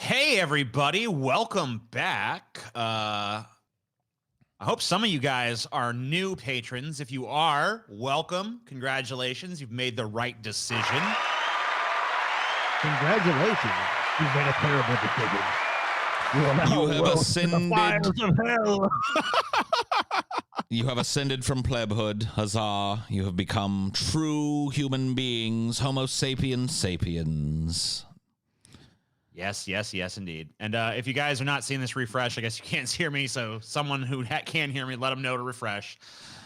Hey, everybody. Welcome back. I hope some of you guys are new patrons. If you are, welcome. Congratulations. You've made the right decision. Congratulations. You've made a terrible decision. You have ascended. Of hell. You have ascended from plebhood. Huzzah. You have become true human beings. Homo sapiens sapiens. Yes, indeed. And if you guys are not seeing this refresh, I guess you can't hear me. So someone who can hear me, let them know to refresh.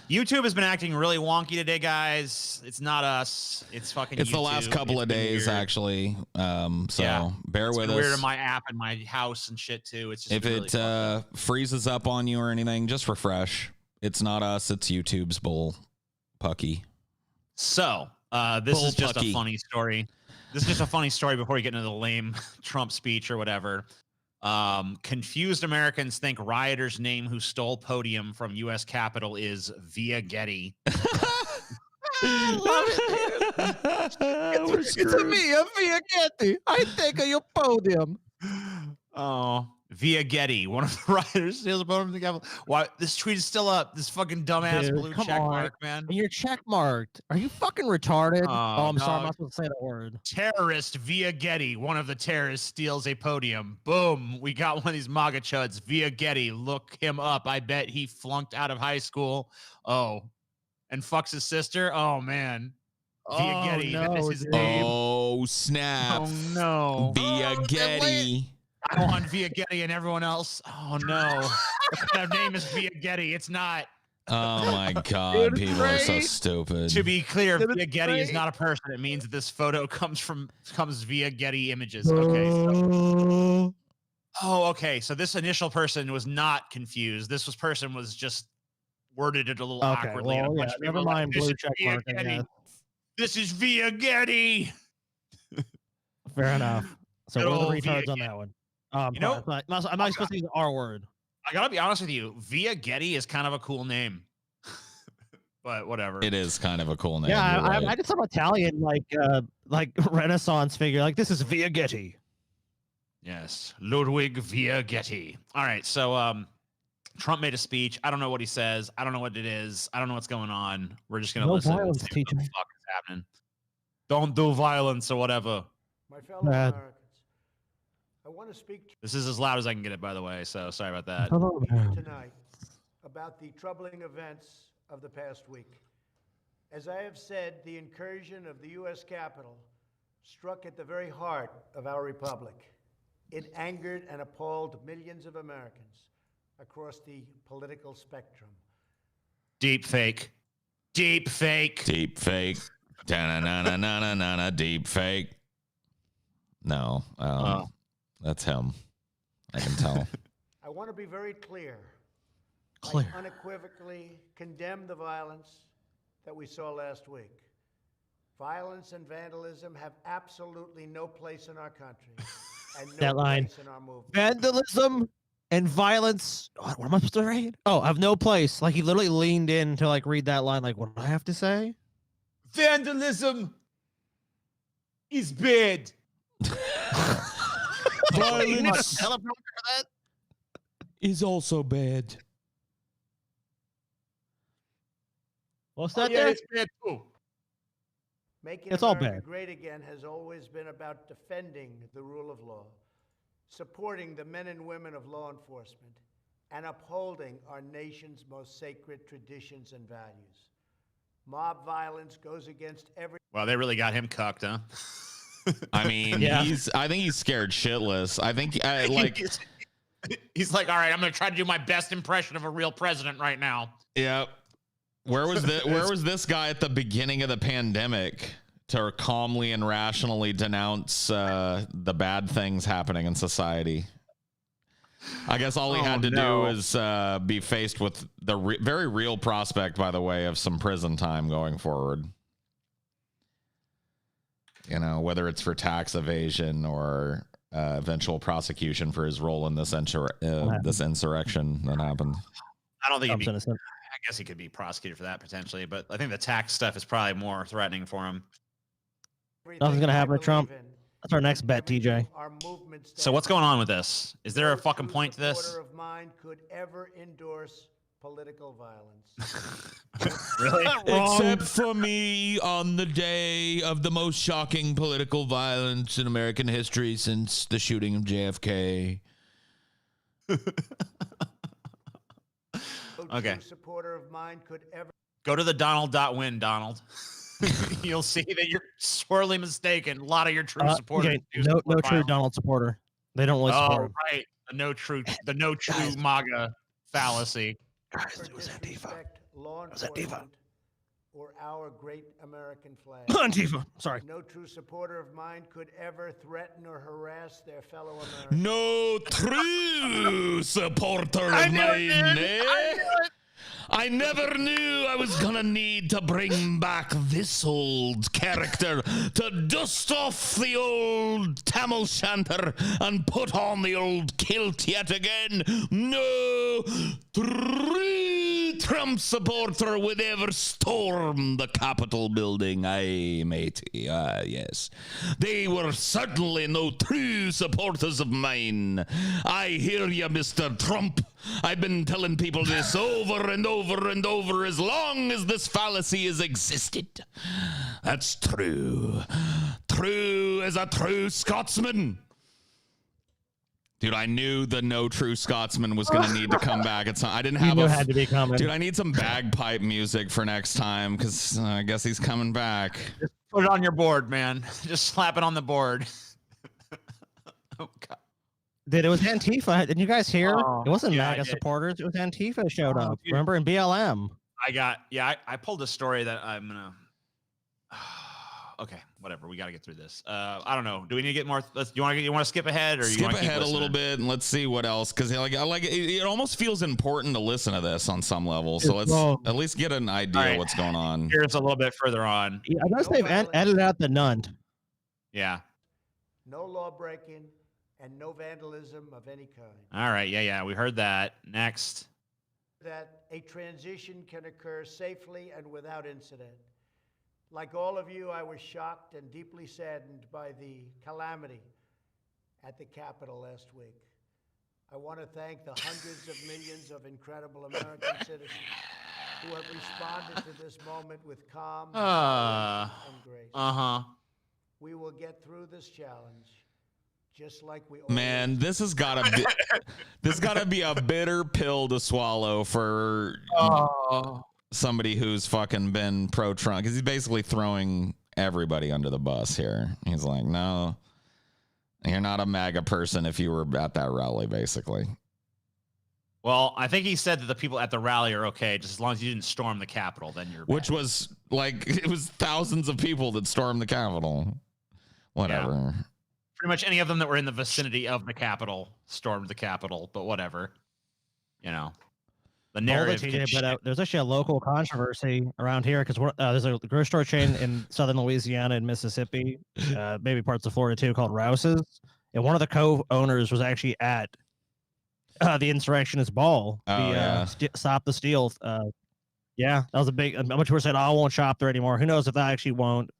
YouTube has been acting really wonky today, guys. It's not us. It's fucking It's YouTube. the last couple of days, weird. actually. So bear with us. Weird in my app and my house and shit too. It's just If really it freezes up on you or anything, just refresh. It's not us. It's YouTube's bull pucky. So this is just Bullpucky. a funny story. This is just a funny story before we get into the lame Trump speech or whatever. Confused Americans think rioter's name who stole podium from U.S. Capitol is Via Getty. It's me, Via Getty. I take your podium. Oh, Via Getty, one of the rioters steals a podium from the Capitol. Why this tweet is still up? This fucking dumbass Dude, blue come check on. mark, man. You're check marked. Are you fucking retarded? Oh, I'm sorry, I'm dog. not supposed to say that word. Terrorist Via Getty. One of the terrorists steals a podium. Boom. We got one of these MAGA chuds. Via Getty. Look him up. I bet he flunked out of high school. Oh. And fucks his sister. Oh, man. Via Getty. No, that is his dude. name. Oh, snap. Oh, no. Via Getty. I want Via Getty and everyone else. Oh, no. What kind of name is Via Getty? It's not. Oh, my God. Dude, People are so great. stupid. To be clear, Dude, Via Getty is great. not a person. It means that this photo comes via Getty Images. Okay. So, okay. So this initial person was not confused. This person was just worded it a little Okay, awkwardly. and a well, bunch yeah, of people never were like, mind "This blue is check Via mark, I Getty. guess. This is Via Getty." Fair enough. So Good we're the old Via retards on that one. I'm You know- sorry. I'm not supposed to use the R word. I gotta be honest with you. Via Getty is kind of a cool name, but whatever. It is kind of a cool name. Yeah, you're right. I did some Italian like Renaissance figure. Like this is Via Getty. Yes, Ludwig Via Getty. All right, so Trump made a speech. I don't know what he says. I don't know what it is. I don't know what's going on. We're just gonna No listen. violence, and see what the teacher. fuck is happening. Don't do violence or whatever. My fellow Bad. Americans, I want to speak to This is as loud as I can get it, by the way. So sorry about that. Hello, you man. tonight about the troubling events of the past week. As I have said, the incursion of the U.S. Capitol struck at the very heart of our republic. It angered and appalled millions of Americans across the political spectrum. Deep fake. Deep fake. Deep fake. Da-na-na-na-na-na-na. Deep fake. No. That's him. I can tell. I want to be very clear. Clear. I unequivocally condemn the violence that we saw last week. Violence and vandalism have absolutely no place in our country and no That line. place in our movement. Vandalism and violence. What am I supposed to read? Oh, I have no place. Like he literally leaned in to like read that line. Like, what do I have to say? Vandalism is bad. Violence Teleprompter for that? is also bad. What's that Yeah, there? it's bad too. Making It's all America bad. great again has always been about defending the rule of law, supporting the men and women of law enforcement, and upholding our nation's most sacred traditions and values. Mob violence goes against every Wow, they really got him cucked, huh? I mean, Yeah. I think he's scared shitless. I think like he's like, all right, I'm gonna try to do my best impression of a real president right now. yeah. Where was this guy at the beginning of the pandemic to calmly and rationally denounce the bad things happening in society? I guess all he had to do is be faced with the very real prospect, by the way, of some prison time going forward. You know, whether it's for tax evasion or eventual prosecution for his role in this this insurrection that happened. I don't think he'd be, Trump's innocent. I guess he could be prosecuted for that potentially, but I think the tax stuff is probably more threatening for him. everything Nothing's gonna I happen to Trump. believe in That's our next bet, TJ. Our movement So what's going on with this? Is there a fucking point to this? Supporter of mine could ever endorse political violence. Really? Except for me on the day of the most shocking political violence in American history since the shooting of JFK. Okay. No supporter of mine could ever Go to the Donald.win, Donald. You'll see that you're sorely mistaken. A lot of your true supporters. Okay, do no support true violence. Donald supporter. They don't really support Oh, him. right. The no true MAGA fallacy. Guys, it was Antifa. disrespect law was Antifa. enforcement or our great American flag. Antifa. Sorry. No true supporter of mine could ever threaten or harass their fellow Americans. No true supporter of mine, eh? I never knew I was gonna need to bring back this old character to dust off the old Tamil shanter and put on the old kilt yet again. No true Trump supporter would ever storm the Capitol building. Aye, matey. Ah, yes. They were certainly no true supporters of mine. I hear you, Mr. Trump. I've been telling people this over and over and over as long as this fallacy has existed. That's true. True as a true Scotsman. Dude, I knew the no true Scotsman was going to need to come back. I didn't have It had to be coming. Dude, I need some bagpipe music for next time because I guess he's coming back. Just put it on your board, man. Just slap it on the board. Oh, God. Dude, it was Antifa. Didn't you guys hear? Oh, It wasn't yeah, I MAGA did. supporters. It was Antifa who showed Oh, up. dude. Remember in BLM? I pulled a story that I'm gonna. Okay, whatever. We got to get through this. I don't know. Do we need to get more? You want to skip ahead, or you Skip want to keep ahead a little listening? bit and let's see what else because it almost feels important to listen to this on some level. So let's Well, at least get an idea right. of what's going on. Here's a little bit further on. Yeah, I noticed No they've violence. edited out the nunt. Yeah. No law breaking and no vandalism of any kind. All right. Yeah. We heard that. Next. That a transition can occur safely and without incident. Like all of you, I was shocked and deeply saddened by the calamity at the Capitol last week. I want to thank the hundreds of millions of incredible American citizens who have responded to this moment with calm and grace. We will get through this challenge just like we always Man, this has got to be a bitter pill to swallow for somebody who's fucking been pro-Trump because he's basically throwing everybody under the bus here. He's like, no, you're not a MAGA person if you were at that rally, basically. Well, I think he said that the people at the rally are okay, just as long as you didn't storm the Capitol, then you're Which bad. was like, it was thousands of people that stormed the Capitol. Whatever. Pretty much any of them that were in the vicinity of the Capitol stormed the Capitol, but whatever. You know, the narrative. can shift. There's actually a local controversy around here because there's a grocery store chain in southern Louisiana and Mississippi, maybe parts of Florida too, called Rouse's. And one of the co-owners was actually at the insurrectionist ball, Stop the Steal. Yeah, that was a big. Much people said, "Oh, I won't shop there anymore." Who knows if that actually won't?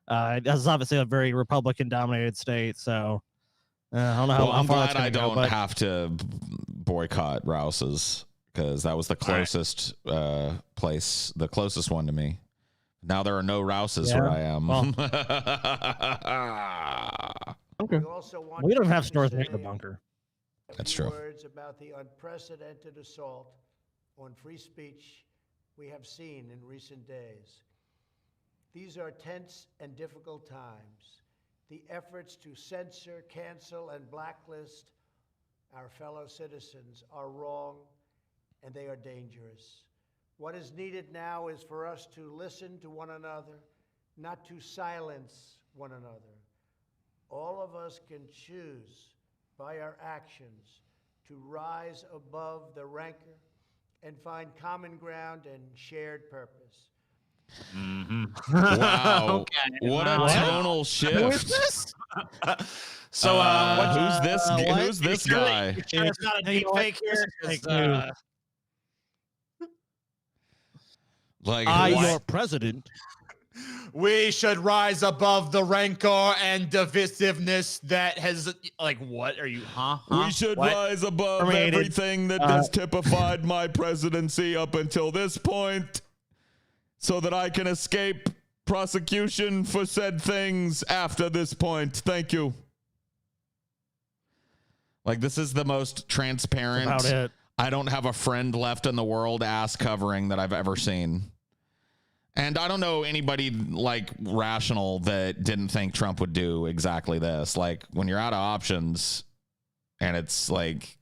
That's obviously a very Republican-dominated state, so I don't know how. Well, I'm far that's glad I gonna don't go, but have to boycott Rouse's because that was the closest place, the closest one to me. Now there are no Rouse's where I am. Well. Okay. We don't have stores near the bunker. That's true. Words about the unprecedented assault on free speech we have seen in recent days. These are tense and difficult times. The efforts to censor, cancel, and blacklist our fellow citizens are wrong, and they are dangerous. What is needed now is for us to listen to one another, not to silence one another. All of us can choose by our actions to rise above the rancor and find common ground and shared purpose. Wow. Okay. What a tonal shift. Who is this? So, who's this? what? Who's this guy? It's not a deep fake here. Fake 'cause, Like, I, what? your president. We should rise above the rancor and divisiveness that has, like, what are you, huh? We should rise above everything that has typified my presidency up until this point so that I can escape prosecution for said things after this point. Thank you. Like, this is the most transparent, About it. I don't have a friend left in the world ass covering that I've ever seen. And I don't know anybody like rational that didn't think Trump would do exactly this. Like, when you're out of options and it's like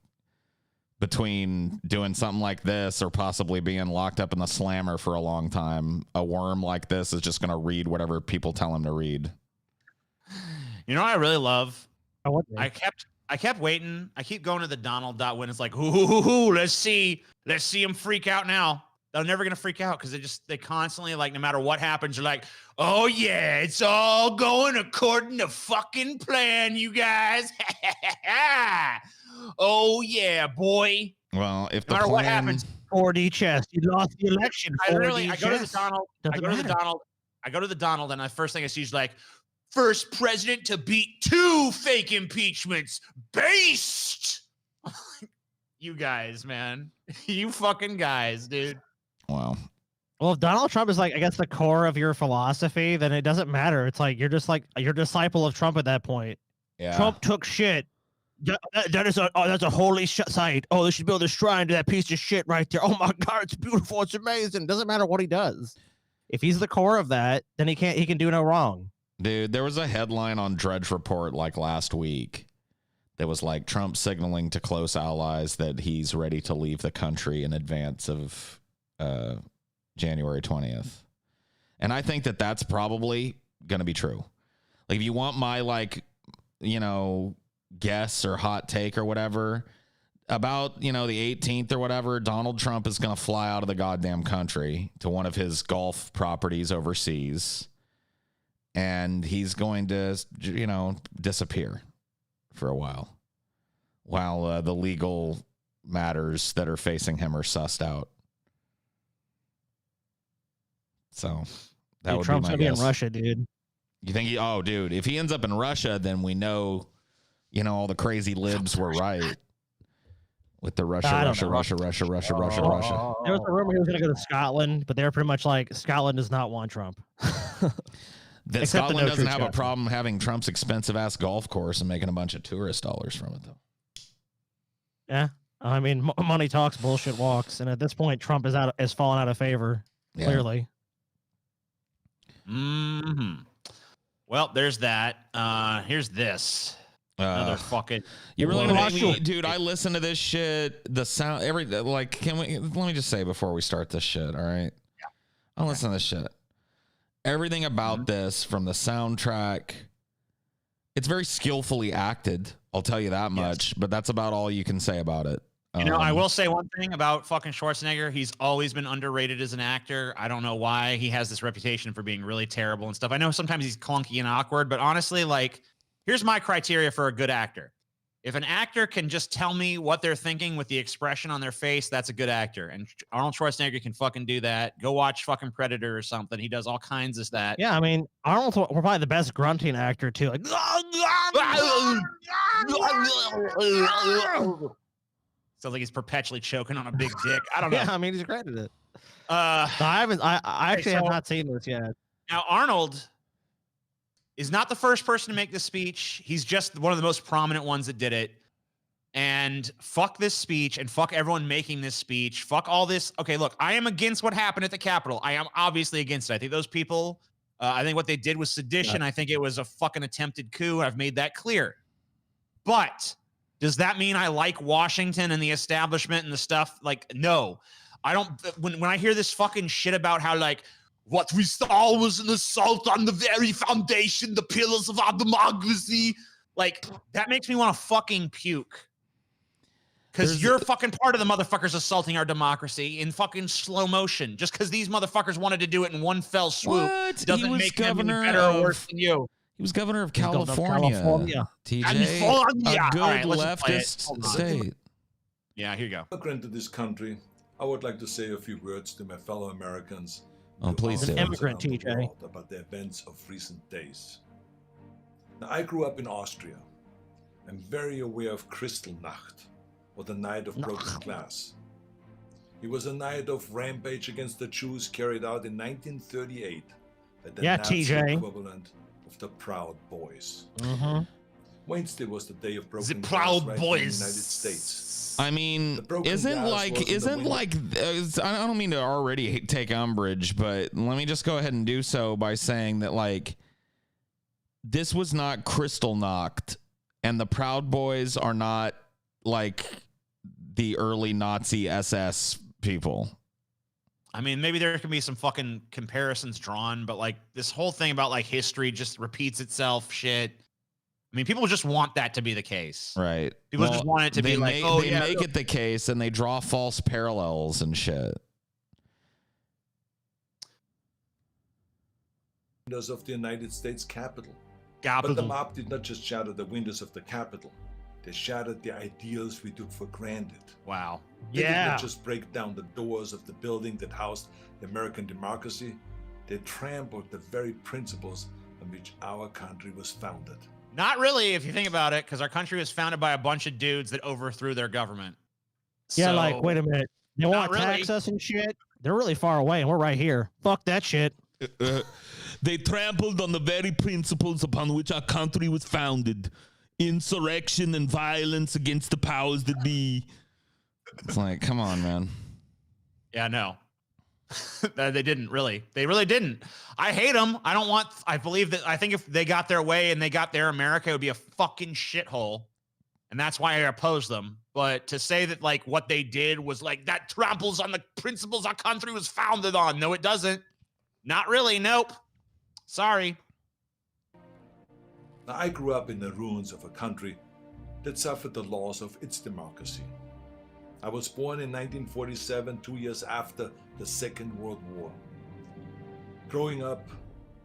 between doing something like this or possibly being locked up in the slammer for a long time, a worm like this is just going to read whatever people tell him to read. You know what I really love? I I kept waiting. I keep going to the Donald dot when it's like, ooh, let's see him freak out now. They're never gonna freak out because they constantly, like, no matter what happens, they're like, oh yeah, it's all going according to fucking plan, you guys. Oh yeah, boy. Well, if no matter what happens, 4D chess, you lost the election. I go to the Donald. I go to the Donald, and the first thing I see is like, first president to beat 2 fake impeachments. Based. You guys, man. You fucking guys, dude. Wow. Well, if Donald Trump is, like, I guess, the core of your philosophy, then it doesn't matter. It's like you're just like you're a disciple of Trump at that point. Yeah. Trump took shit. That's a holy site. Oh, they should build a shrine to that piece of shit right there. Oh my God, it's beautiful. It's amazing. It doesn't matter what he does. If he's the core of that, then he can do no wrong. Dude, there was a headline on Drudge Report like last week that was like Trump signaling to close allies that he's ready to leave the country in advance of January 20th. And I think that that's probably going to be true. Like, if you want my, like, you know, guess or hot take or whatever about, you know, the 18th or whatever, Donald Trump is going to fly out of the goddamn country to one of his golf properties overseas. And he's going to, you know, disappear for a while the legal matters that are facing him are sussed out. So that would Trump's be my gonna guess. be in Russia, dude. You think dude, if he ends up in Russia, then we know, you know, all the crazy libs were right with the Russia. There was There a rumor he was going to go to Scotland, but they were pretty much like, Scotland does not want Trump. That Except Scotland the doesn't have a Scotland. problem having Trump's expensive ass golf course and making a bunch of tourist dollars from it, though. Yeah, I mean, money talks, bullshit walks, and at this point, Trump is fallen out of favor. Yeah. Clearly. Well, there's that. Here's this. Another fucking. You really Whoa. make me, dude. I listen to this shit. The sound, let me just say before we start this shit. All right. Yeah. I'll listen to this shit. Everything about this, from the soundtrack, it's very skillfully acted. I'll tell you that much. But that's about all you can say about it. You know, I will say one thing about fucking Schwarzenegger. He's always been underrated as an actor. I don't know why he has this reputation for being really terrible and stuff. I know sometimes he's clunky and awkward, but honestly, like, here's my criteria for a good actor. If an actor can just tell me what they're thinking with the expression on their face, that's a good actor. And Arnold Schwarzenegger can fucking do that. Go watch fucking Predator or something. He does all kinds of that. Yeah, I mean, Arnold's we're probably the best grunting actor too. Like, Sounds like he's perpetually choking on a big dick. I don't know. yeah, I mean, he's great at it. Uh, I actually have not seen this yet. Now, Arnold is not the first person to make this speech. He's just one of the most prominent ones that did it. And fuck this speech and fuck everyone making this speech. Fuck all this. Okay, look, I am against what happened at the Capitol. I am obviously against it. I think those people, I think what they did was sedition. I think it was a fucking attempted coup. I've made that clear. But does that mean I like Washington and the establishment and the stuff? Like, no. I don't. When I hear this fucking shit about how, like, what we saw was an assault on the very foundation, the pillars of our democracy, like, that makes me want to fucking puke. Because you're fucking part of the motherfuckers assaulting our democracy in fucking slow motion. Just because these motherfuckers wanted to do it in one fell swoop doesn't make them any better or worse than you. He was governor of California. TJ, California. a good All right, let's play it. leftist state. Yeah, here you go. Immigrant to this country, I would like to say a few words to my fellow Americans Oh, please our do. friends Immigrant, around the TJ. world about the events of recent days. Now, I grew up in Austria. I'm very aware of Kristallnacht, or the Night of Broken Glass. It was a night of rampage against the Jews carried out in 1938 by the Yeah, Nazi TJ. equivalent of the Proud Boys. Mm-hmm. Wednesday was the day of The broken glass Proud right Boys. in the United States. I mean, The broken isn't glass like, was in the isn't window. like, I don't mean to already take umbrage, but let me just go ahead and do so by saying that, like, this was not Kristallnacht, and the Proud Boys are not like the early Nazi SS people. I mean, maybe there can be some fucking comparisons drawn, but like this whole thing about like history just repeats itself shit. I mean, people just want that to be the case. Right. People just want it to be like, oh, they yeah, make it the case and they draw false parallels and shit. Windows of the United States Capitol. But the Capital. mob did not just shatter the windows of the Capitol. They shattered the ideals we took for granted. Wow. They did Yeah. not just break down the doors of the building that housed the American democracy. They trampled the very principles on which our country was founded. Not really, if you think about it, because our country was founded by a bunch of dudes that overthrew their government. Yeah, So- like, wait a minute. They want to really. tax us and shit? They're really far away, and we're right here. Fuck that shit. They trampled on the very principles upon which our country was founded. Insurrection and violence against the powers that be. It's like, come on, man. Yeah, no. They didn't really. They really didn't. I hate them. I think if they got their way and they got their America, it would be a fucking shithole. And that's why I oppose them. But to say that like what they did was like that tramples on the principles our country was founded on. No, it doesn't. Not really. Nope. Sorry. Now, I grew up in the ruins of a country that suffered the loss of its democracy. I was born in 1947, 2 years after the Second World War. Growing up,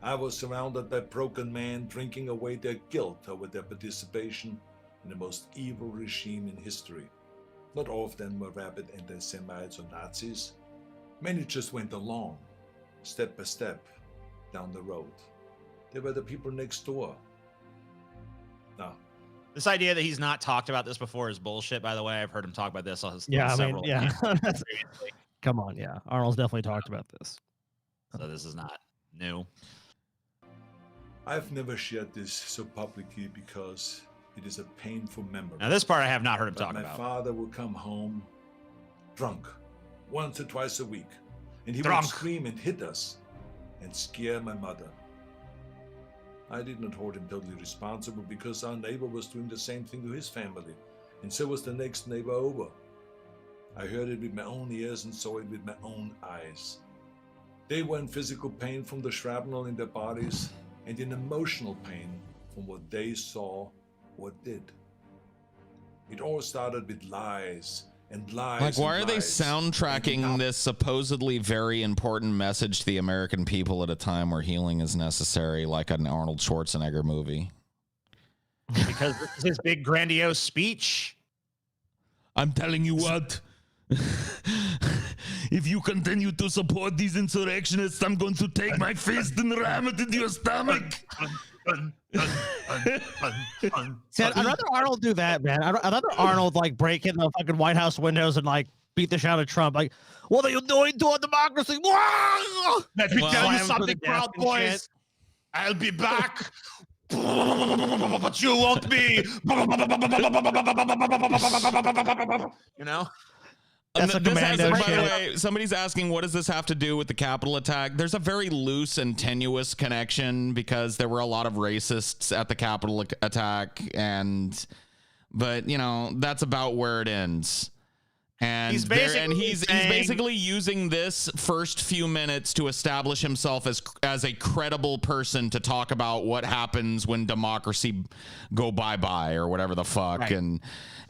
I was surrounded by broken men drinking away their guilt over their participation in the most evil regime in history. Not all of them were rabid anti-Semites or Nazis. Many just went along, step by step, down the road. They were the people next door. Now, This idea that he's not talked about this before is bullshit, by the way. I've heard him talk about this on Yeah, I mean, several yeah. occasions previously. Come on, yeah. Arnold's definitely talked about this. So this is not new. I've never shared this so publicly because it is a painful memory. Now, this part I have not heard him But talk my about. father would come home drunk once or twice a week, and he Drunk. would scream and hit us and scare my mother. I did not hold him totally responsible because our neighbor was doing the same thing to his family, and so was the next neighbor over. I heard it with my own ears and saw it with my own eyes. They were in physical pain from the shrapnel in their bodies and in emotional pain from what they saw or did. It all started with lies and lies. Like, why and are they lies. soundtracking this supposedly very important message to the American people at a time where healing is necessary, like an Arnold Schwarzenegger movie? Because this is his big grandiose speech. I'm telling you what. If you continue to support these insurrectionists, I'm going to take my fist and ram it into your stomach. See, I'd rather Arnold do that, man. I'd rather Arnold like break in the fucking White House windows and like beat the shit out of Trump. Like, what are you doing to our democracy? Let me Well, tell you slam to the something, desk Proud and Boys. shit. I'll be back. But you won't be. You know? That's a This has, commando by the shit. way, somebody's asking, what does this have to do with the Capitol attack? There's a very loose and tenuous connection because there were a lot of racists at the Capitol attack, but you know, that's about where it ends. And He's he's saying- basically using this first few minutes to establish himself as a credible person to talk about what happens when democracy go bye-bye or whatever the fuck, Right.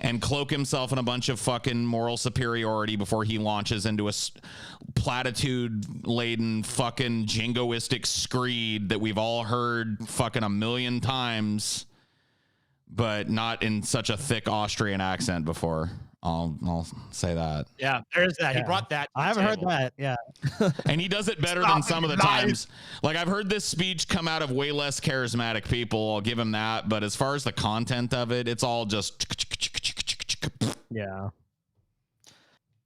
and cloak himself in a bunch of fucking moral superiority before he launches into a platitude-laden fucking jingoistic screed that we've all heard fucking a million times, but not in such a thick Austrian accent before. I'll say that. Yeah, there's that. He Yeah. brought that. to I the haven't heard table. that. Yeah. And he does it better than some of the times. Like, I've heard this speech come out of way less charismatic people. I'll give him that. But as far as the content of it, it's all just. Yeah.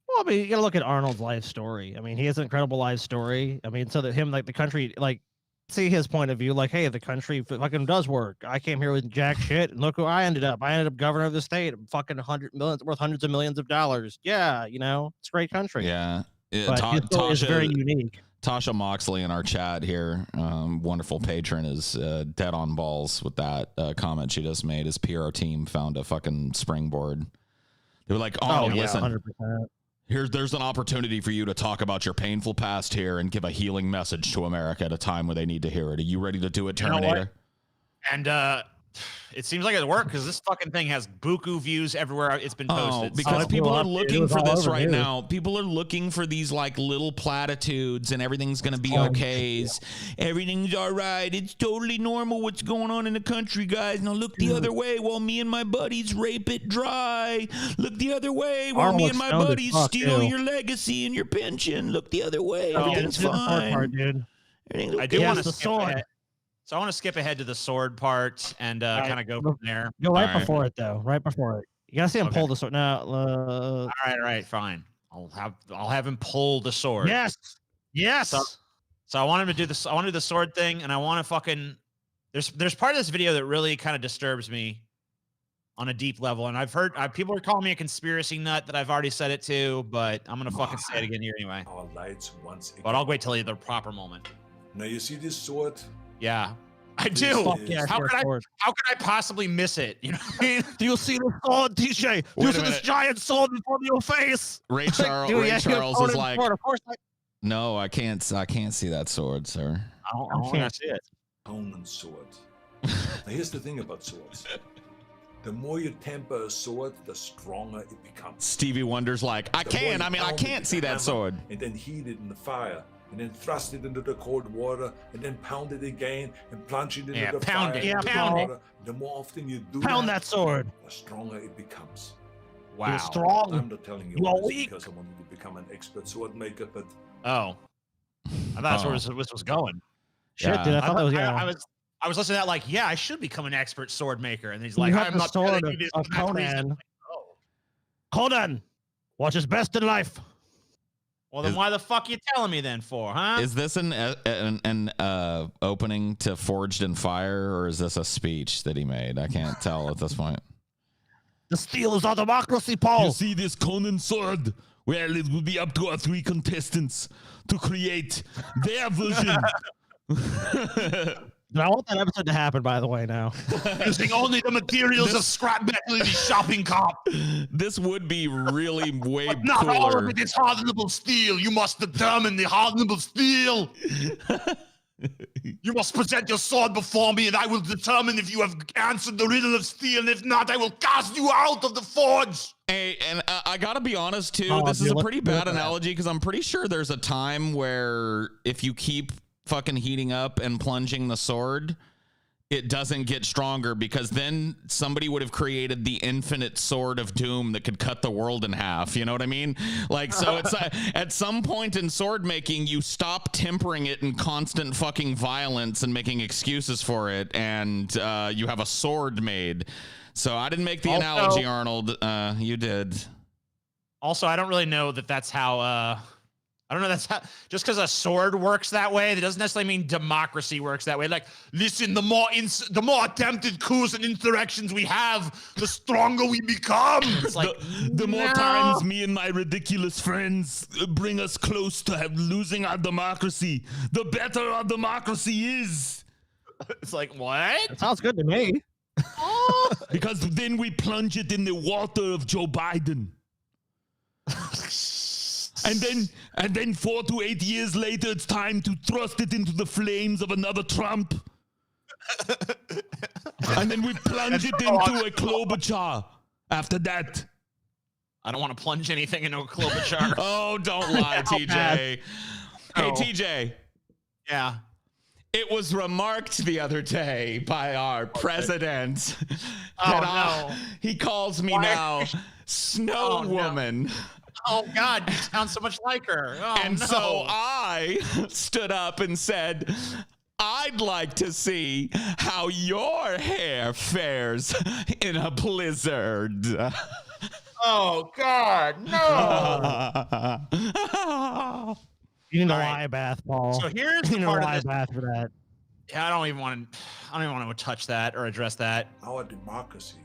Well, I mean, you got to look at Arnold's life story. I mean, he has an incredible life story. I mean, so that him, like the country, like, see his point of view, like, hey, the country fucking does work. I came here with jack shit, and look who I ended up. I ended up governor of the state. I'm fucking worth hundreds of millions of dollars. Yeah, you know, it's a great country. Yeah. But his story is very unique. Tasha Moxley in our chat here, wonderful patron, is dead on balls with that comment she just made. His PR team found a fucking springboard. They were like, oh yeah, listen, 100%. there's an opportunity for you to talk about your painful past here and give a healing message to America at a time where they need to hear it. Are you ready to do it, Terminator? And it seems like it worked because this fucking thing has buku views everywhere it's been posted. Because So- people are looking for this right news. now. People are looking for these like little platitudes and everything's going to be okay. Everything's all right. It's totally normal what's going on in the country, guys. Now look the other way while me and my buddies rape it dry. Look the other way while me and my buddies steal your legacy and your pension. Look the other way. Everything's fine. Dude. Everything's I do okay. want the to sword. ahead. So I want to skip ahead to the sword part and kind of go from there. Go right All right. before it, though. Right before it. You gotta see him Okay. pull the sword. Now, All right, fine. I'll have him pull the sword. yes. So I want him to do this. I want to do the sword thing, and I want to fucking. There's part of this video that really kind of disturbs me on a deep level, and I've heard people are calling me a conspiracy nut that I've already said it to, but I'm gonna fucking say it again here anyway. Our lights once again. But I'll wait till the proper moment. Now you see this sword? Yeah, I This do. Fuck yeah, How sure, could I? sword. How could I possibly miss it? You know what I mean? Do you see the sword, TJ? Do Wait you a see this minute. giant sword in front of your face? Ray Charles, Dude, Ray yeah, Charles you is hold like, it forward. Of course, no, I can't see that sword, sir. I don't want can't to see it. Conan sword. Now here's the thing about swords. The more you temper a sword, the stronger it becomes. Stevie Wonder's like, I The more can. you I mean, I pound it can't with see the that hammer, sword. And then heat it in the fire. And then thrust it into the cold water. And then pound it again. And plunge it into Yeah, the pound fire. it, and the pound it. water. The more often you do pound that sword. the stronger it becomes. Wow. You're strong. I'm not telling you You all are this weak. because I wanted to become an expert sword maker, but Oh, I thought that's where this was going. Shit, Yeah. dude. I thought that was I was listening to that like, yeah, I should become an expert sword maker, and he's You like, have I'm the not sword telling you this of for that reason. Conan. Oh. Conan, what is best in life? Well, then why the fuck you telling me then for, huh? Is this an opening to Forged in Fire, or is this a speech that he made? I can't tell at this point. The steel is our democracy, You Paul. see this Conan sword? Well, it will be up to our 3 contestants to create their version. I want that episode to happen, by the way, now. Using only the materials of scrap metal in the shopping cart. This would be really way Not all of cooler. it is hardenable steel. You must determine the hardenable steel. You must present your sword before me, and I will determine if you have answered the riddle of steel, and if not, I will cast you out of the forge. Hey, and I gotta be honest too. Oh, this is dude, a let's pretty do bad that. analogy because I'm pretty sure there's a time where if you keep fucking heating up and plunging the sword, it doesn't get stronger because then somebody would have created the infinite sword of doom that could cut the world in half. You know what I mean? Like, so it's at some point in sword making, you stop tempering it in constant fucking violence and making excuses for it, and you have a sword made. So I didn't make the Also- analogy, Arnold. You did. Also, I don't really know that that's how. I don't know. That's how. Just because a sword works that way, that doesn't necessarily mean democracy works that way. Like, listen, the more attempted coups and insurrections we have, the stronger we become. It's like The more no. times me and my ridiculous friends bring us close to losing our democracy, the better our democracy is. It's like what? That sounds good to me. Because then we plunge it in the water of Joe Biden. And then 4 to 8 years later, it's time to thrust it into the flames of another Trump. And then we plunge it into a Klobuchar after that. I don't want to plunge anything into a Klobuchar. Oh, don't lie, TJ. Hey, Oh. TJ. Yeah. It was remarked the other day by our president no. he calls me Why? now Snow Oh, no. Woman. Oh God, you sound so much like her. Oh, And no. so I stood up and said, I'd like to see how your hair fares in a blizzard. Oh God, no. You need a All right. lie bath, Paul. So here's you the need a part of lie this. bath for that. I don't even want to touch that or address that. Our democracy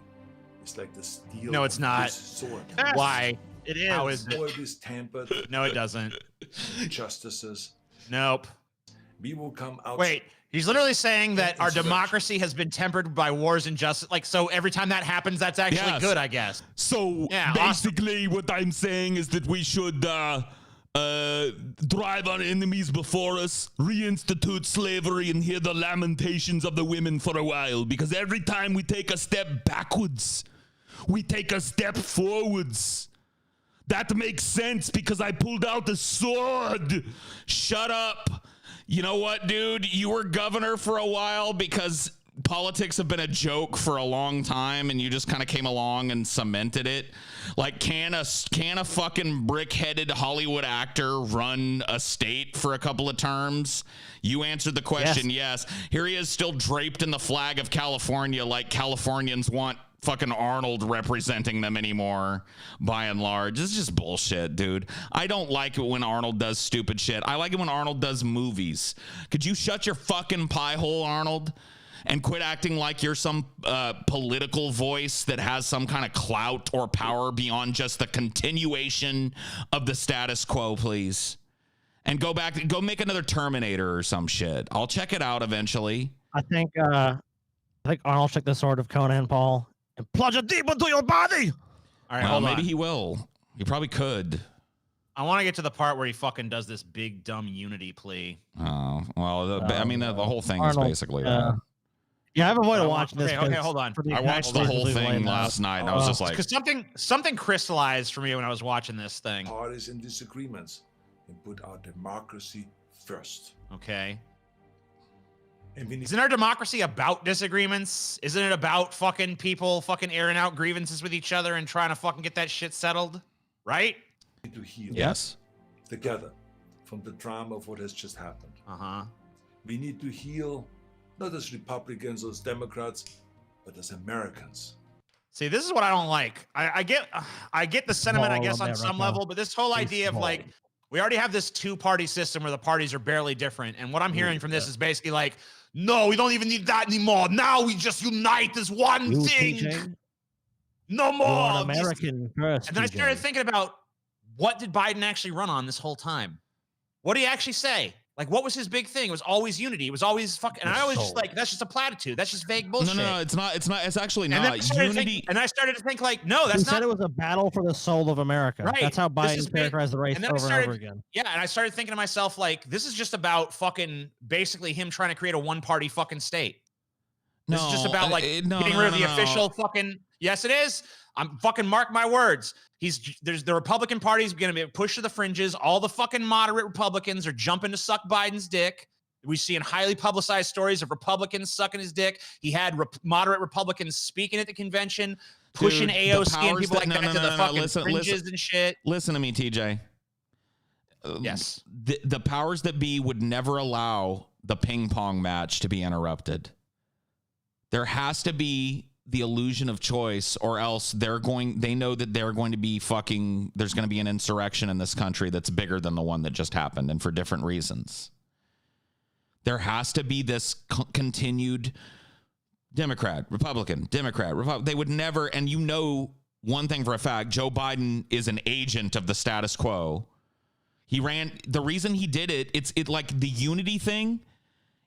is like the steel. No, it's of not. this sword. Why? It is. How is The it? sword is tampered. No, it doesn't. Justices. Nope. We will come out. Wait, he's literally saying that our Insurrection. democracy has been tempered by wars and justice. Like, so every time that happens, that's actually Yes. good, I guess. So Yeah, awesome. basically, what I'm saying is that we should drive our enemies before us, reinstitute slavery, and hear the lamentations of the women for a while. Because every time we take a step backwards, we take a step forwards. That makes sense because I pulled out a sword. Shut up. You know what, dude? You were governor for a while because politics have been a joke for a long time and you just kind of came along and cemented it. Like, can a fucking brick-headed Hollywood actor run a state for a couple of terms? You answered the question, yes. Here he is still draped in the flag of California like Californians want fucking Arnold representing them anymore, by and large. This is just bullshit, dude. I don't like it when Arnold does stupid shit. I like it when Arnold does movies. Could you shut your fucking pie hole, Arnold? And quit acting like you're some political voice that has some kind of clout or power beyond just the continuation of the status quo, please. And go make another Terminator or some shit. I'll check it out eventually. I think Arnold took the sword of Conan, Paul, and plunge it deep into your body. All right, Well, hold maybe on. he will. He probably could. I want to get to the part where he fucking does this big dumb unity plea. Oh, well, I mean, the whole thing Arnold, is basically that. Yeah, I've avoided watching this. Okay, 'cause hold on. for I watched the exact whole reasons we've thing laid out. last night, and I was just like, Because something crystallized for me when I was watching this thing. Parties and disagreements and put our democracy first. Okay. And we need Isn't our democracy about disagreements? Isn't it about fucking people fucking airing out grievances with each other and trying to fucking get that shit settled? Right? to heal yes. together from the drama of what has just happened. Uh-huh. We need to heal not as Republicans or as Democrats, but as Americans. See, this is what I don't like. I get the sentiment, I All guess, on America. some level, but this whole idea of like, we already have this two-party system where the parties are barely different. And what I'm hearing from this is basically like, no, we don't even need that anymore. Now we just unite as one You, thing. TJ, No you're more. an American first. And then I TJ. started thinking about, what did Biden actually run on this whole time? What did he actually say? Like, what was his big thing? It was always unity. It was always fucking. And I always just like, that's just a platitude. That's just vague bullshit. No, it's not. It's not. It's actually And then I not. started Unity. thinking- and I started to think like, no, He that's said not. it was a battle for the soul of America. Right. That's how This is Biden big. characterized the race And then I over and started- over again. Yeah, and I started thinking to myself, like, this is just about fucking basically him trying to create a one-party fucking state. This is just about like getting rid of the official fucking. Yes, it is. I'm fucking mark my words. There's the Republican Party's going to be pushed to the fringes. All the fucking moderate Republicans are jumping to suck Biden's dick. We see in highly publicized stories of Republicans sucking his dick. He had moderate Republicans speaking at the convention, pushing Dude, the AOC and powers people that- like that to the fucking fringes and shit. Listen to me, TJ. Yes. The powers that be would never allow the ping pong match to be interrupted. There has to be the illusion of choice, or else they know that they're going to be fucking, there's going to be an insurrection in this country that's bigger than the one that just happened, and for different reasons. There has to be this continued Democrat, Republican. They would never, and you know one thing for a fact, Joe Biden is an agent of the status quo. The reason he did it, it's like the unity thing,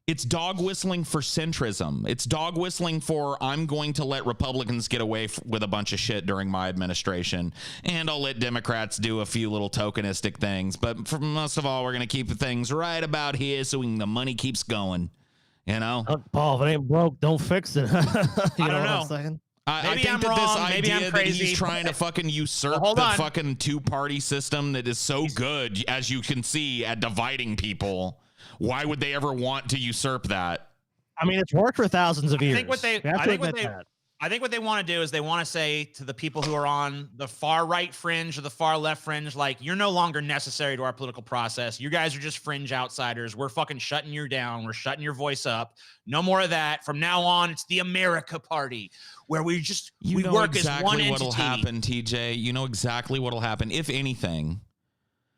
it's dog whistling for centrism. It's dog whistling for, I'm going to let Republicans get away with a bunch of shit during my administration, and I'll let Democrats do a few little tokenistic things. But for most of all, we're going to keep things right about here so the money keeps going, you know? Paul, if it ain't broke, don't fix it. You I don't what know. I'm saying? I Maybe think I'm that wrong, this maybe I'm idea that crazy, he's trying to but- fucking usurp Well, hold the on. fucking two-party system that is so good, as you can see, at dividing people. Why would they ever want to usurp that? I mean, it's worked for thousands of years. I think what they want to do is they want to say to the people who are on the far right fringe or the far left fringe, like, you're no longer necessary to our political process. You guys are just fringe outsiders. We're fucking shutting you down. We're shutting your voice up. No more of that. From now on, it's the America Party, where we work as one entity. What'll happen, TJ. You know exactly what'll happen, if anything.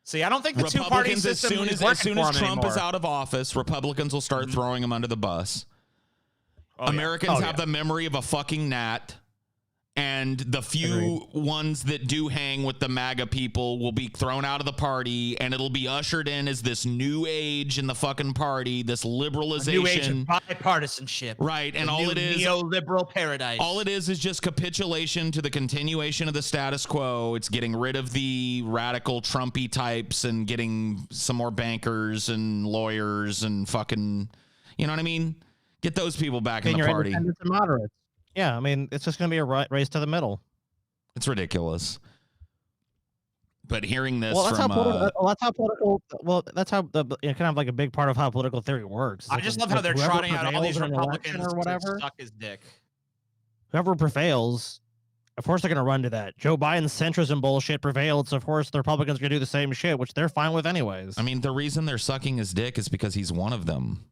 See, I don't think the two-party system as soon as Trump is out of office, Republicans will start throwing him under the bus. Americans have the memory of a fucking gnat, and the few ones that do hang with the MAGA people will be thrown out of the party, and it'll be ushered in as this new age in the fucking party, this liberalization, new age of bipartisanship, right? And all it is neoliberal paradise. All it is just capitulation to the continuation of the status quo. It's getting rid of the radical Trumpy types and getting some more bankers and lawyers and fucking, you know what I mean? Get those people back in the party. Independents and moderates. Yeah, I mean, it's just going to be a race to the middle. It's ridiculous. But hearing this that's how political. Well, that's how kind of like a big part of how political theory works. I just love how they're trotting out all these Republicans or whatever. Suck his dick. Whoever prevails, of course they're going to run to that. Joe Biden's centrism bullshit prevailed, so of course the Republicans are going to do the same shit, which they're fine with anyways. I mean, the reason they're sucking his dick is because he's one of them.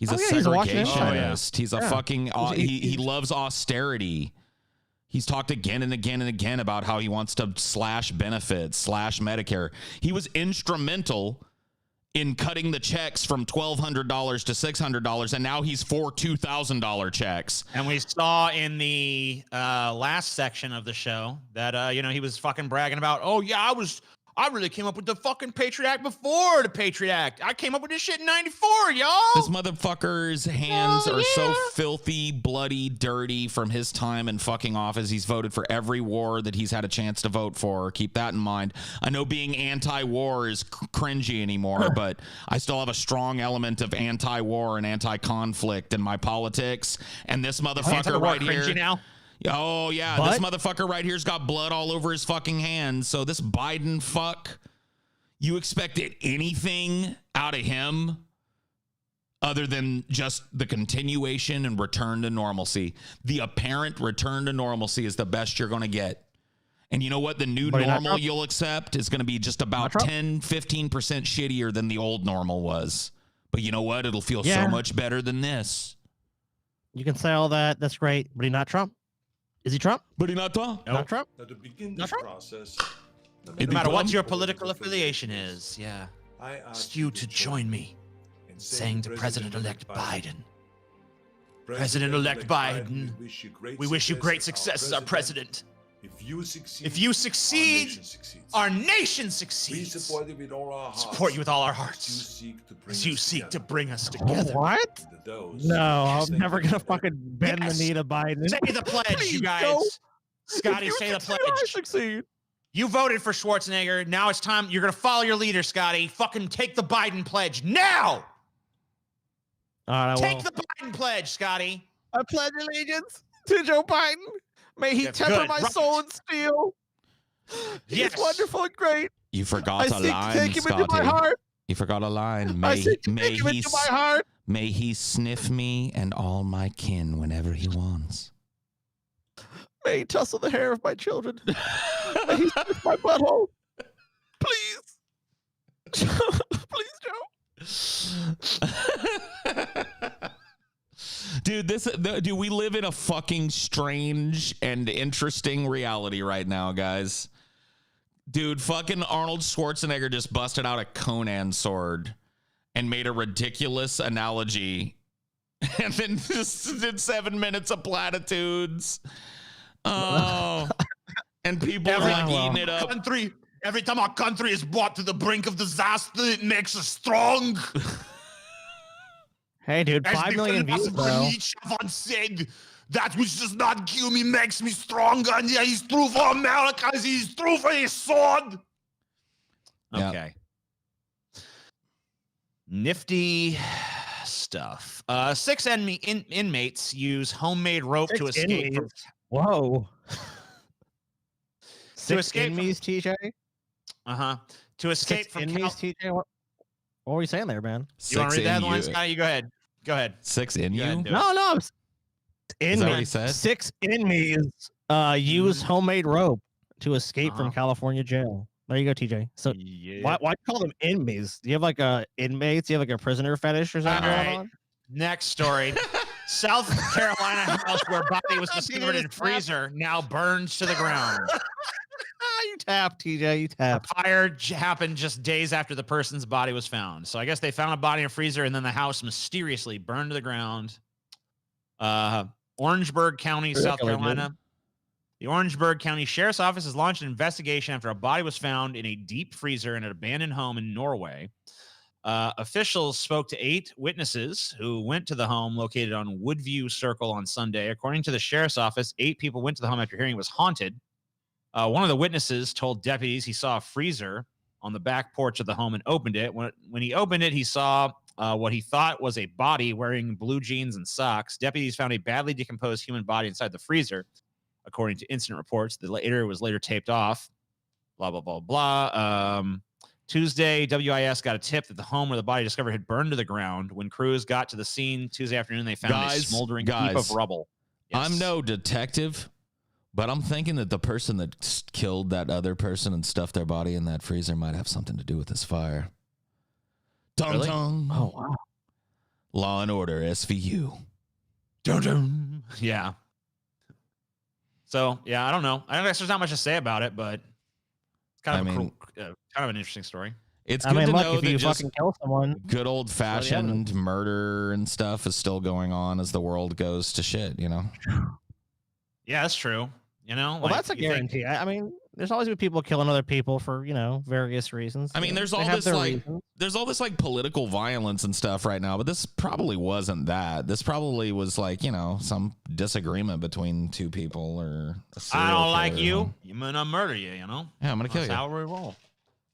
He's a segregationist. He's a fucking. He loves austerity. He's talked again and again and again about how he wants to slash benefits, slash Medicare. He was instrumental in cutting the checks from $1,200 to $600, and now he's for $2,000 checks. And we saw in the last section of the show that he was fucking bragging about, oh yeah, I really came up with the fucking Patriot Act before the Patriot Act. I came up with this shit in 94, y'all. This motherfucker's hands are so filthy, bloody, dirty from his time in fucking office. He's voted for every war that he's had a chance to vote for. Keep that in mind. I know being anti-war is cringy anymore, but I still have a strong element of anti-war and anti-conflict in my politics. And this motherfucker right here. Now? Oh, yeah. But this motherfucker right here's got blood all over his fucking hands. So this Biden fuck, you expected anything out of him other than just the continuation and return to normalcy. The apparent return to normalcy is the best you're going to get. And you know what? The new normal you'll accept is going to be just about 10, 15% shittier than the old normal was. But you know what? It'll feel so much better than this. You can say all that. That's great. But he's not Trump. Is he Trump? But he's not Trump. Not Trump? Now, to begin this process, no matter what your political affiliation is, I ask you to join me in saying to President-elect Biden, President-elect Biden, we wish you great success as our president. If you succeed, our nation succeeds. We support you with all our hearts. Support you with all our hearts. As you seek to bring us together. What? No, I'm never gonna fucking bend the knee to Biden. Say the pledge, you guys. No. Scotty, say the pledge. I succeed. You voted for Schwarzenegger. Now it's time. You're gonna follow your leader, Scotty. Fucking take the Biden pledge now. Take the Biden pledge, Scotty. I pledge allegiance to Joe Biden. May he temper my soul in steel. He's wonderful and great. You forgot a line, Scotty. You forgot a line. May he sniff me and all my kin whenever he wants. May he tussle the hair of my children. May he sniff my butthole. Please. Please, Joe. Dude, we live in a fucking strange and interesting reality right now, guys. Dude, fucking Arnold Schwarzenegger just busted out a Conan sword and made a ridiculous analogy and then just did 7 minutes of platitudes. Oh, and people are like eating it up. Every time our country is brought to the brink of disaster, it makes us strong. Hey, dude, 5 million views, though. Nietzsche once said, that which does not kill me makes me stronger. And yeah, he's true for America as he's true for his sword. Yep. Okay. Nifty stuff. 6 inmates use homemade rope to escape from... Whoa. To escape enemies, TJ? To escape from... TJ? What were you saying there, man? You want to read the in headline, you. Scotty? You go ahead. Go ahead. 6 in Go ahead you? and do it. No. Is that what he said? 6 enemies use homemade rope to escape from California jail. There you go, TJ. So why call them enemies? Do you have like a inmates? Do you have like a prisoner fetish or something going on? Next story. South Carolina house where body was discovered in freezer now burned to the ground. You tapped, TJ. You tapped. A fire happened just days after the person's body was found. So I guess they found a body in a freezer and then the house mysteriously burned to the ground. Orangeburg County, South Carolina. The Orangeburg County Sheriff's Office has launched an investigation after a body was found in a deep freezer in an abandoned home in Norway. Officials spoke to 8 witnesses who went to the home located on Woodview Circle on Sunday. According to the Sheriff's Office, 8 people went to the home after hearing it was haunted. One of the witnesses told deputies he saw a freezer on the back porch of the home and opened it. When he opened it, he saw what he thought was a body wearing blue jeans and socks. Deputies found a badly decomposed human body inside the freezer. According to incident reports, the later was later taped off. Blah, blah, blah, blah. Tuesday, WIS got a tip that the home where the body discovered had burned to the ground. When crews got to the scene Tuesday afternoon, they found a smoldering heap of rubble. Yes. I'm no detective, but I'm thinking that the person that killed that other person and stuffed their body in that freezer might have something to do with this fire. Dun, Really? dun. Oh, wow. Law and Order, SVU. Dun, dun. Yeah. So, yeah, I don't know. I guess there's not much to say about it, but it's kind of an interesting story. It's good to look, know if that you just fucking kill someone, good old-fashioned murder and stuff is still going on as the world goes to shit, you know? Yeah, that's true. You know, well, that's a guarantee. I mean, there's always been people killing other people for, various reasons. I mean, there's all this like political violence and stuff right now, but this probably wasn't that. This probably was like, some disagreement between 2 people or a I don't serial like killer, you. I'm gonna murder you. Yeah, I'm gonna kill you. That's how we roll.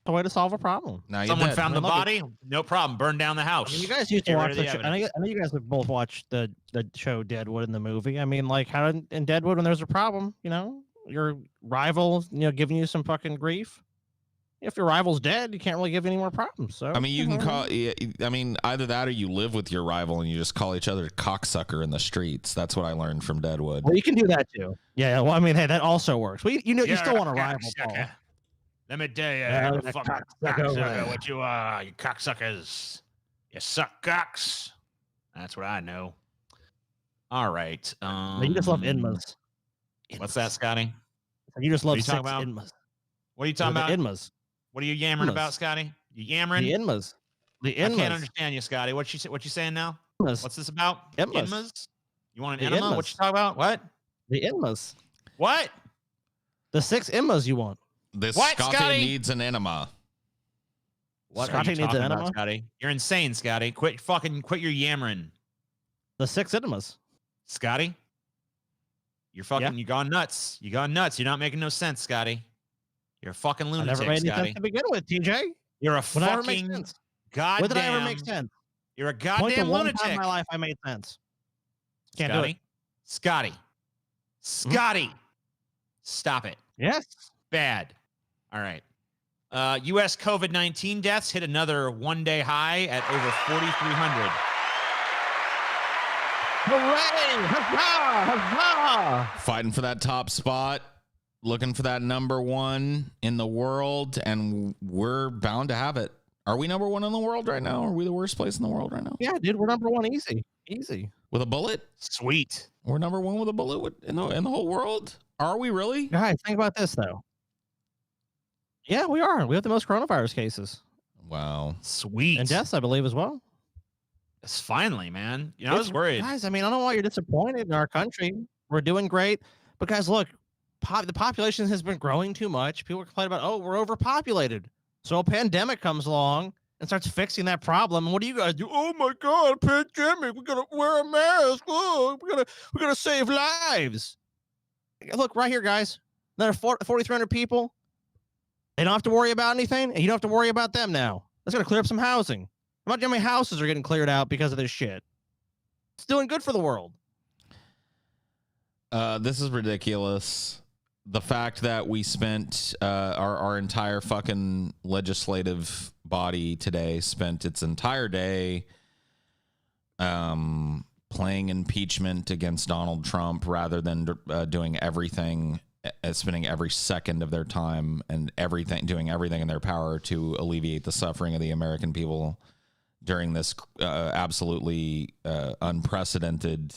a way to solve a problem. Now Someone you're dead. found the body, no problem. Burn down the house. I mean, you guys used to Get rid watch of the the show. evidence. I know you guys have both watched the show Deadwood in the movie. I mean, like how in Deadwood when there's a problem, your rival, giving you some fucking grief. If your rival's dead, you can't really give any more problems. So I mean, you can call. I mean, either that or you live with your rival and you just call each other cocksucker in the streets. That's what I learned from Deadwood. Well, you can do that too. Yeah. Well, I mean, hey, that also works. Well, you still want a rival, Paul. Let me tell you, Yeah, you the fucking cocksucker. cocksucker, what you are, you cocksuckers. You suck cocks. That's what I know. All right. You just love Inmas. What's that, Scotty? You just What are love you 6 talking about? Inmas. What are you talking about? Inmas. What are you yammering Inmas. about, Scotty? You yammering? The Inmas. The I can't Inmas. understand you, Scotty. What you saying now? Inmas. What's this about? Inmas. Inmas? You want an The enema? What Inmas. you talking about? What? The Inmas. What? The 6 Inmas you want. This What, Scotty Scotty? needs an enema. What Scotty are you needs talking an about, enema? Scotty? You're insane, Scotty. Quit your yammering, The 6 Inmas. Scotty. You're fucking. You gone nuts. You gone nuts. You're not making no sense, Scotty. You're a fucking I lunatic, never made any Scotty. sense to begin with, TJ. You're a When did I ever make fucking sense? goddamn. When did I ever make sense? You're a Point to goddamn one lunatic. time in my life I made sense. Can't do it. Scotty. Scotty. Stop it. Yes. Bad. All right. U.S. COVID-19 deaths hit another one-day high at over 4,300. Hooray! Huzzah! Huzzah! Fighting for that top spot, looking for that number 1 in the world, and we're bound to have it. Are we number 1 in the world right now? Are we the worst place in the world right now? Yeah, dude, we're number 1 easy. Easy. With a bullet? Sweet. We're number 1 with a bullet in the whole world? Are we really? Guys, think about this, though. Yeah, we are. We have the most coronavirus cases. Wow. Sweet. And deaths, I believe, as well. It's finally, man. I was worried. Guys, I mean, I don't know why you're disappointed in our country. We're doing great. But, guys, look, the population has been growing too much. People complain about, oh, we're overpopulated. So a pandemic comes along and starts fixing that problem. And what do you guys do? Oh, my God, pandemic. We got to wear a mask. Oh, we got to save lives. Look, right here, guys. There are 4,300 people. They don't have to worry about anything, and you don't have to worry about them now. That's going to clear up some housing. Imagine how many houses are getting cleared out because of this shit. It's doing good for the world. This is ridiculous. The fact that we spent our entire fucking legislative body today spent its entire day playing impeachment against Donald Trump rather than doing everything, spending every second of their time and doing everything in their power to alleviate the suffering of the American people during this absolutely unprecedented,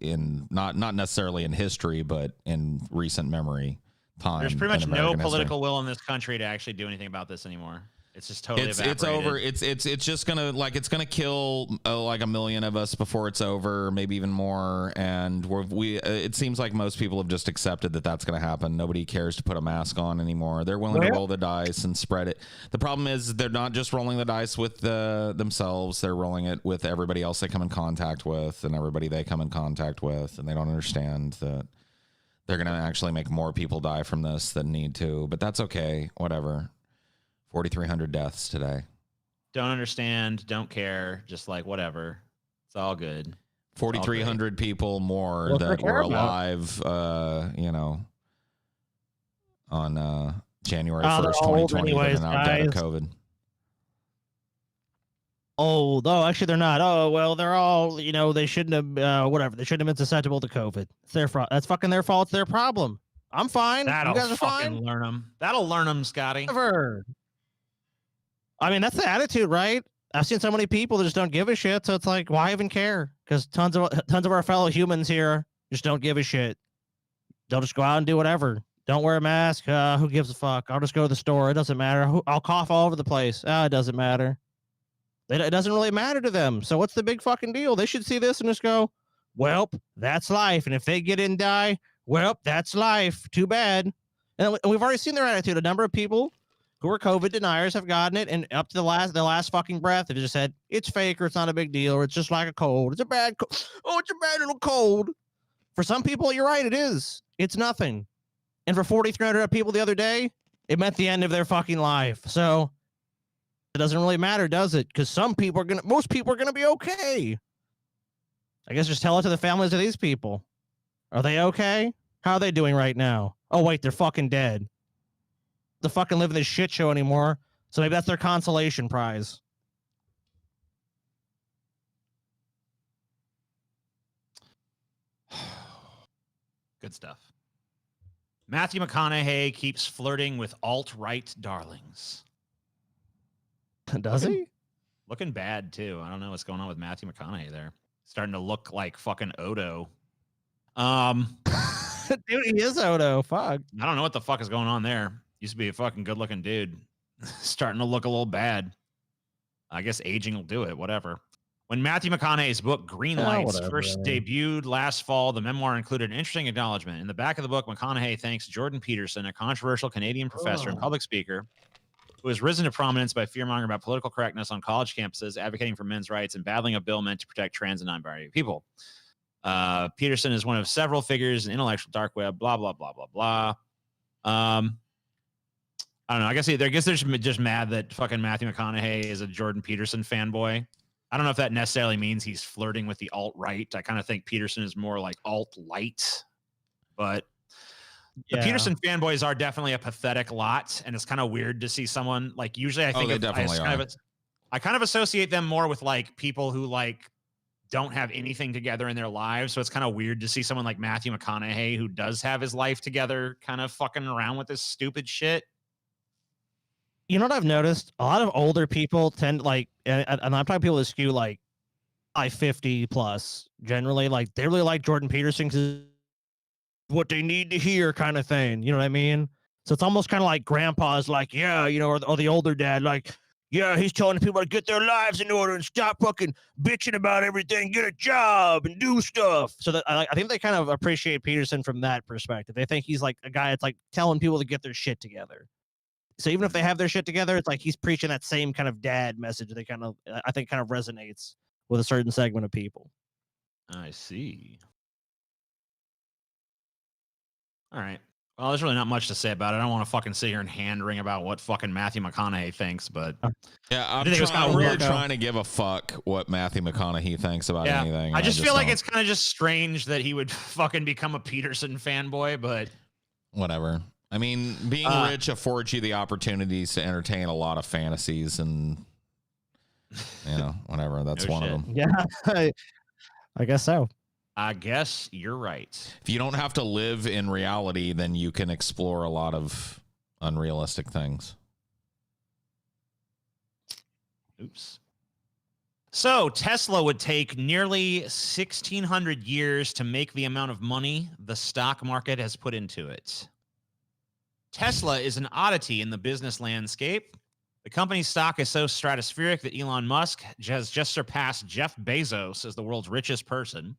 in not necessarily in history, but in recent memory time. There's pretty much in no American political history. will in this country to actually do anything about this anymore. It's just totally It's evaporated. over. It's just gonna kill like 1 million of us before it's over, maybe even more. And it seems like most people have just accepted that that's gonna happen. Nobody cares to put a mask on anymore. They're willing to roll the dice and spread it. The problem is they're not just rolling the dice with themselves. They're rolling it with everybody else they come in contact with, and everybody they come in contact with, and they don't understand that they're gonna actually make more people die from this than need to. But that's okay. Whatever. 4,300 deaths today. Don't understand, don't care, just like whatever. It's all good. 4,300 people more that were alive, on January 1st, 2020 anyways, that are now dead of guys. COVID. Oh, no, actually they're not. Oh, well, they're all, they shouldn't have, whatever. They shouldn't have been susceptible to COVID. It's their fault. That's fucking their fault. It's their problem. I'm fine. That'll you guys are fucking fine. learn them. That'll learn them, Scotty. Whatever. I mean, that's the attitude, right? I've seen so many people that just don't give a shit. So it's like, why even care? Because tons of our fellow humans here just don't give a shit. They'll just go out and do whatever. Don't wear a mask. Who gives a fuck? I'll just go to the store. It doesn't matter. I'll cough all over the place. It doesn't matter. It doesn't really matter to them. So what's the big fucking deal? They should see this and just go, well, that's life. And if they get in and die, well, that's life. Too bad. And we've already seen their attitude. A number of people who are COVID deniers have gotten it, and up to the last fucking breath, they just said it's fake or it's not a big deal or it's just like a cold. It's a bad it's a bad little cold. For some people, you're right, it is. It's nothing. And for 4,300 people the other day, it meant the end of their fucking life. So it doesn't really matter, does it? Because most people are gonna be okay. I guess just tell it to the families of these people. Are they okay? How are they doing right now? Oh wait, they're fucking dead. To fucking live in this shit show anymore. So maybe that's their consolation prize. Good stuff. Matthew McConaughey keeps flirting with alt-right darlings. Does he? Looking bad, too. I don't know what's going on with Matthew McConaughey there. Starting to look like fucking Odo. Dude, he is Odo. Fuck. I don't know what the fuck is going on there. Used to be a fucking good-looking dude. Starting to look a little bad. I guess aging will do it. Whatever. When Matthew McConaughey's book Green Lights first debuted last fall, the memoir included an interesting acknowledgement. In the back of the book, McConaughey thanks Jordan Peterson, a controversial Canadian professor and public speaker who has risen to prominence by fear-mongering about political correctness on college campuses, advocating for men's rights, and battling a bill meant to protect trans and non-binary people. Peterson is one of several figures in the intellectual dark web, blah, blah, blah, blah, blah. I don't know. I guess they're just mad that fucking Matthew McConaughey is a Jordan Peterson fanboy. I don't know if that necessarily means he's flirting with the alt-right. I kind of think Peterson is more like alt-light, but the Peterson fanboys are definitely a pathetic lot, and it's kind of weird to see someone like. Usually, I think I kind of associate them more with like people who like don't have anything together in their lives. So it's kind of weird to see someone like Matthew McConaughey who does have his life together, kind of fucking around with this stupid shit. You know what I've noticed? A lot of older people tend like, and I'm talking people that skew like 50 plus. Generally, like they really like Jordan Peterson because what they need to hear, kind of thing. You know what I mean? So it's almost kind of like grandpa's like, yeah, or the older dad, like, yeah, he's telling people to get their lives in order and stop fucking bitching about everything, get a job and do stuff. So that I think they kind of appreciate Peterson from that perspective. They think he's like a guy that's like telling people to get their shit together. So even if they have their shit together, it's like he's preaching that same kind of dad message that I think kind of resonates with a certain segment of people. I see. All right. Well, there's really not much to say about it. I don't want to fucking sit here and hand wring about what fucking Matthew McConaughey thinks, but yeah, I'm really trying to give a fuck what Matthew McConaughey thinks about anything. I just feel like it's kind of just strange that he would fucking become a Peterson fanboy, but whatever. I mean, being rich affords you the opportunities to entertain a lot of fantasies and, whatever. That's No one shit. of them. Yeah, I guess so. I guess you're right. If you don't have to live in reality, then you can explore a lot of unrealistic things. Oops. So Tesla would take nearly 1,600 years to make the amount of money the stock market has put into it. Tesla is an oddity in the business landscape. The company's stock is so stratospheric that Elon Musk has just surpassed Jeff Bezos as the world's richest person.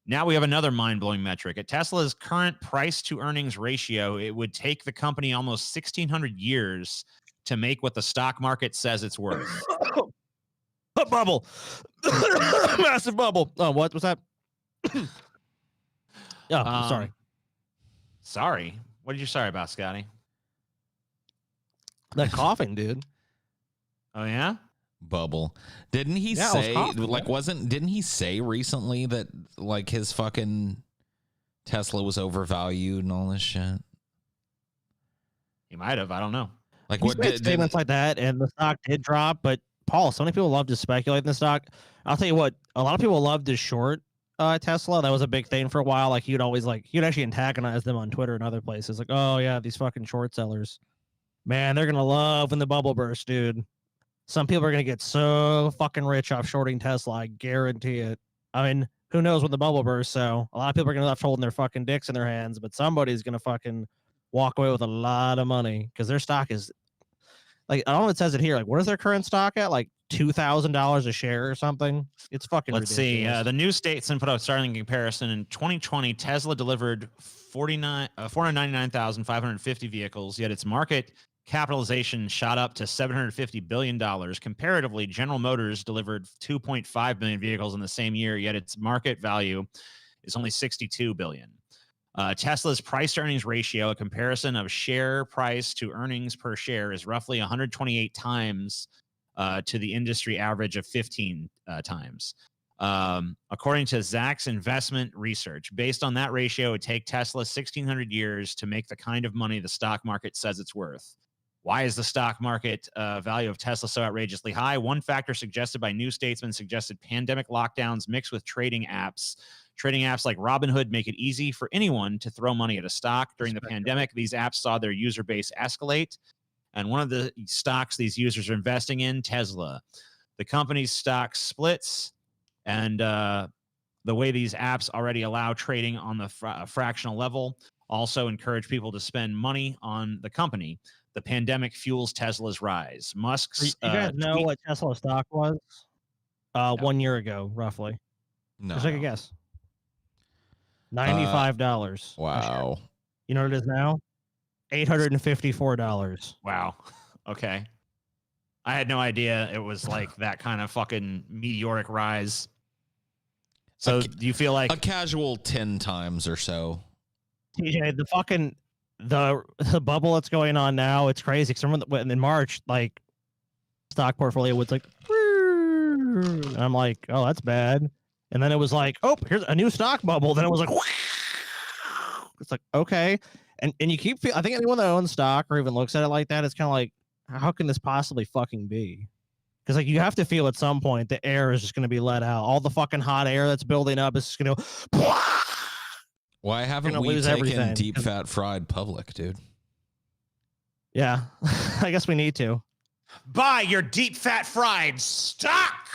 Now we have another mind-blowing metric. At Tesla's current price-to-earnings ratio, it would take the company almost 1,600 years to make what the stock market says it's worth. A bubble. Massive bubble. Oh, what was that? Oh, sorry. Sorry. What did you sorry about, Scotty? That coughing, dude. Oh, yeah? Bubble. Didn't he Yeah, say, didn't he say recently that, like, his fucking Tesla was overvalued and all this shit? He might have. I don't know. Like, He's made statements like that, and the stock did drop, but Paul, so many people love to speculate in the stock. I'll tell you what, a lot of people love to short Tesla. That was a big thing for a while. Like you'd actually antagonize them on Twitter and other places. Like, oh yeah, these fucking short sellers. Man, they're gonna love when the bubble bursts, dude. Some people are gonna get so fucking rich off shorting Tesla. I guarantee it. I mean, who knows when the bubble bursts? So a lot of people are gonna be left holding their fucking dicks in their hands, but somebody's gonna fucking walk away with a lot of money because their stock is like, I don't know if it says it here. Like, what is their current stock at? Like $2,000 a share or something? It's fucking Let's ridiculous. see. The New Statesman put out starting comparison. In 2020, Tesla delivered 499,550 vehicles, yet its market capitalization shot up to $750 billion. Comparatively, General Motors delivered 2.5 million vehicles in the same year, yet its market value is only $62 billion. Tesla's price to earnings ratio, a comparison of share price to earnings per share, is roughly 128 times to the industry average of 15 times. According to Zacks Investment Research, based on that ratio, it would take Tesla 1,600 years to make the kind of money the stock market says it's worth. Why is the stock market value of Tesla so outrageously high? One factor suggested by New Statesman suggested pandemic lockdowns mixed with trading apps. Trading apps like Robinhood make it easy for anyone to throw money at a stock. During the pandemic, these apps saw their user base escalate. And one of the stocks these users are investing in, Tesla. The company's stock splits, and the way these apps already allow trading on the fractional level also encourage people to spend money on the company. The pandemic fuels Tesla's rise. Musk's You guys know what Tesla stock was 1 year ago, roughly? No. Just take a guess. $95. Wow. You know what it is now? $854. Wow. Okay. I had no idea it was like that kind of fucking meteoric rise. So do you feel like a casual 10 times or so? TJ, the fucking the bubble that's going on now, it's crazy. Because in March, like stock portfolio was like, and I'm like, oh, that's bad. And then it was like, oh, here's a new stock bubble. Then it was like, it's like, okay. And you keep, I think anyone that owns stock or even looks at it like that, it's kind of like, how can this possibly fucking be? Because like you have to feel at some point the air is just going to be let out. All the fucking hot air that's building up is just going to. Why haven't we taken deep fat fried public, dude? Yeah, I guess we need to. Buy your deep fat fried stock.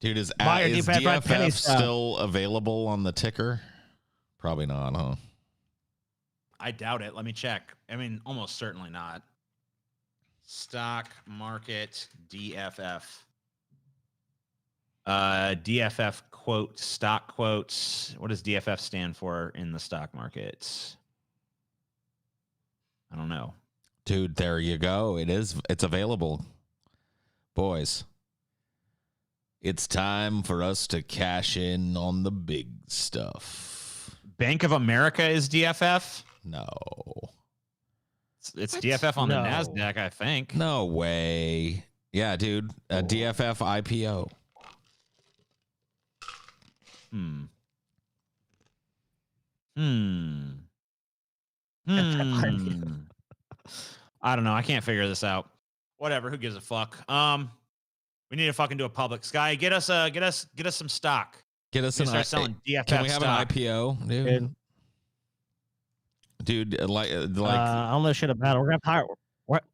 Dude, is DFF still available on the ticker? Probably not, huh? I doubt it. Let me check. I mean, almost certainly not. Stock market DFF. DFF quote, stock quotes. What does DFF stand for in the stock market? I don't know. Dude, there you go. It's available. Boys, it's time for us to cash in on the big stuff. Bank of America is DFF? No. It's DFF on the NASDAQ, I think. No way. Yeah, dude. A DFF IPO. I don't know. I can't figure this out. Whatever. Who gives a fuck? We need to fucking do a public. Sky, get us some stock. Get us Start an selling DFF Can we have stock. an IPO, dude? Dude, like I don't know shit about it. We're gonna hire,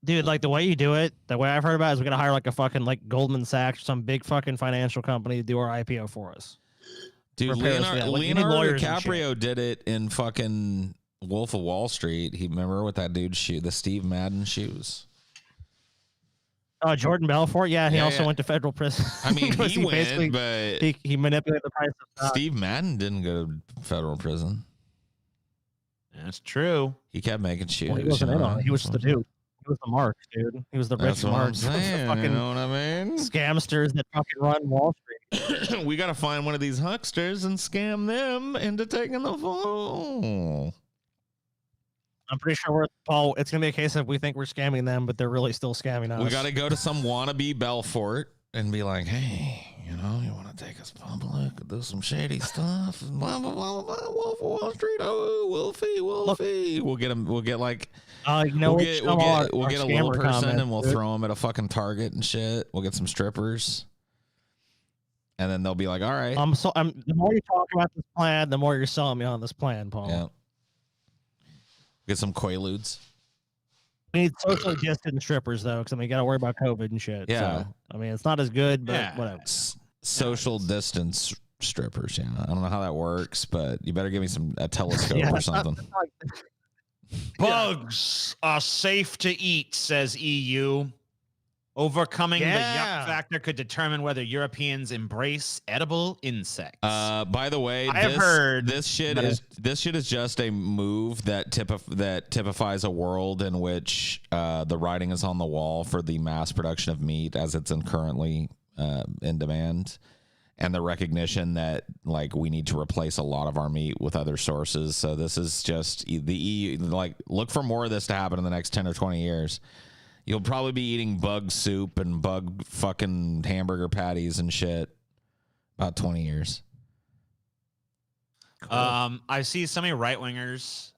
dude. Like the way you do it, the way I've heard about it is we're gonna hire like a fucking like Goldman Sachs or some big fucking financial company to do our IPO for us. dude, prepare us for that. Like, you need Leonardo lawyers and DiCaprio did it in fucking Wolf of Wall Street. He remember what that dude's shoe, the Steve Madden shoes. Jordan Belfort, yeah, he Yeah, also yeah. went to federal prison. I mean, Because he basically- went, but he manipulated the price of stock. Steve Madden didn't go to federal prison. That's true. He kept making shoes. Well, he wasn't you in know? on it. He was the dude. He was the mark, dude. He was the That's rich what I'm mark. saying. Fucking You know what I mean? scamsters that fucking run Wall Street. We got to find one of these hucksters and scam them into taking the phone. I'm pretty sure Paul. It's gonna be a case of we think we're scamming them, but they're really still scamming us. We got to go to some wannabe Belfort and be like, hey, you know, you want to take us public, do some shady stuff, blah, blah, blah, blah, Wolf of Wall Street, oh, Wolfie. We'll get him, we'll get like, you know, we'll get a little scammer person comments, and we'll dude. throw him at a fucking Target and shit. We'll get some strippers. And then they'll be like, all right. The more you talk about this plan, the more you're selling me on this plan, Paul. Yeah. Get some Quaaludes. We need socially distant strippers though, because I mean, you got to worry about COVID and shit. Yeah. So, I mean, it's not as good, but Yeah. whatever. Social distance strippers. Yeah. I don't know how that works, but you better give me a telescope Yeah, or it's not- something. Bugs are safe to eat, says EU. Overcoming the Yeah. yuck factor could determine whether Europeans embrace edible insects. By the way, I have heard this shit is just a move that typifies a world in which the writing is on the wall for the mass production of meat as it's currently in demand, and the recognition that like we need to replace a lot of our meat with other sources. So this is just the EU. Like, look for more of this to happen in the next 10 or 20 years. You'll probably be eating bug soup and bug fucking hamburger patties and shit about 20 years. I see so many right wingers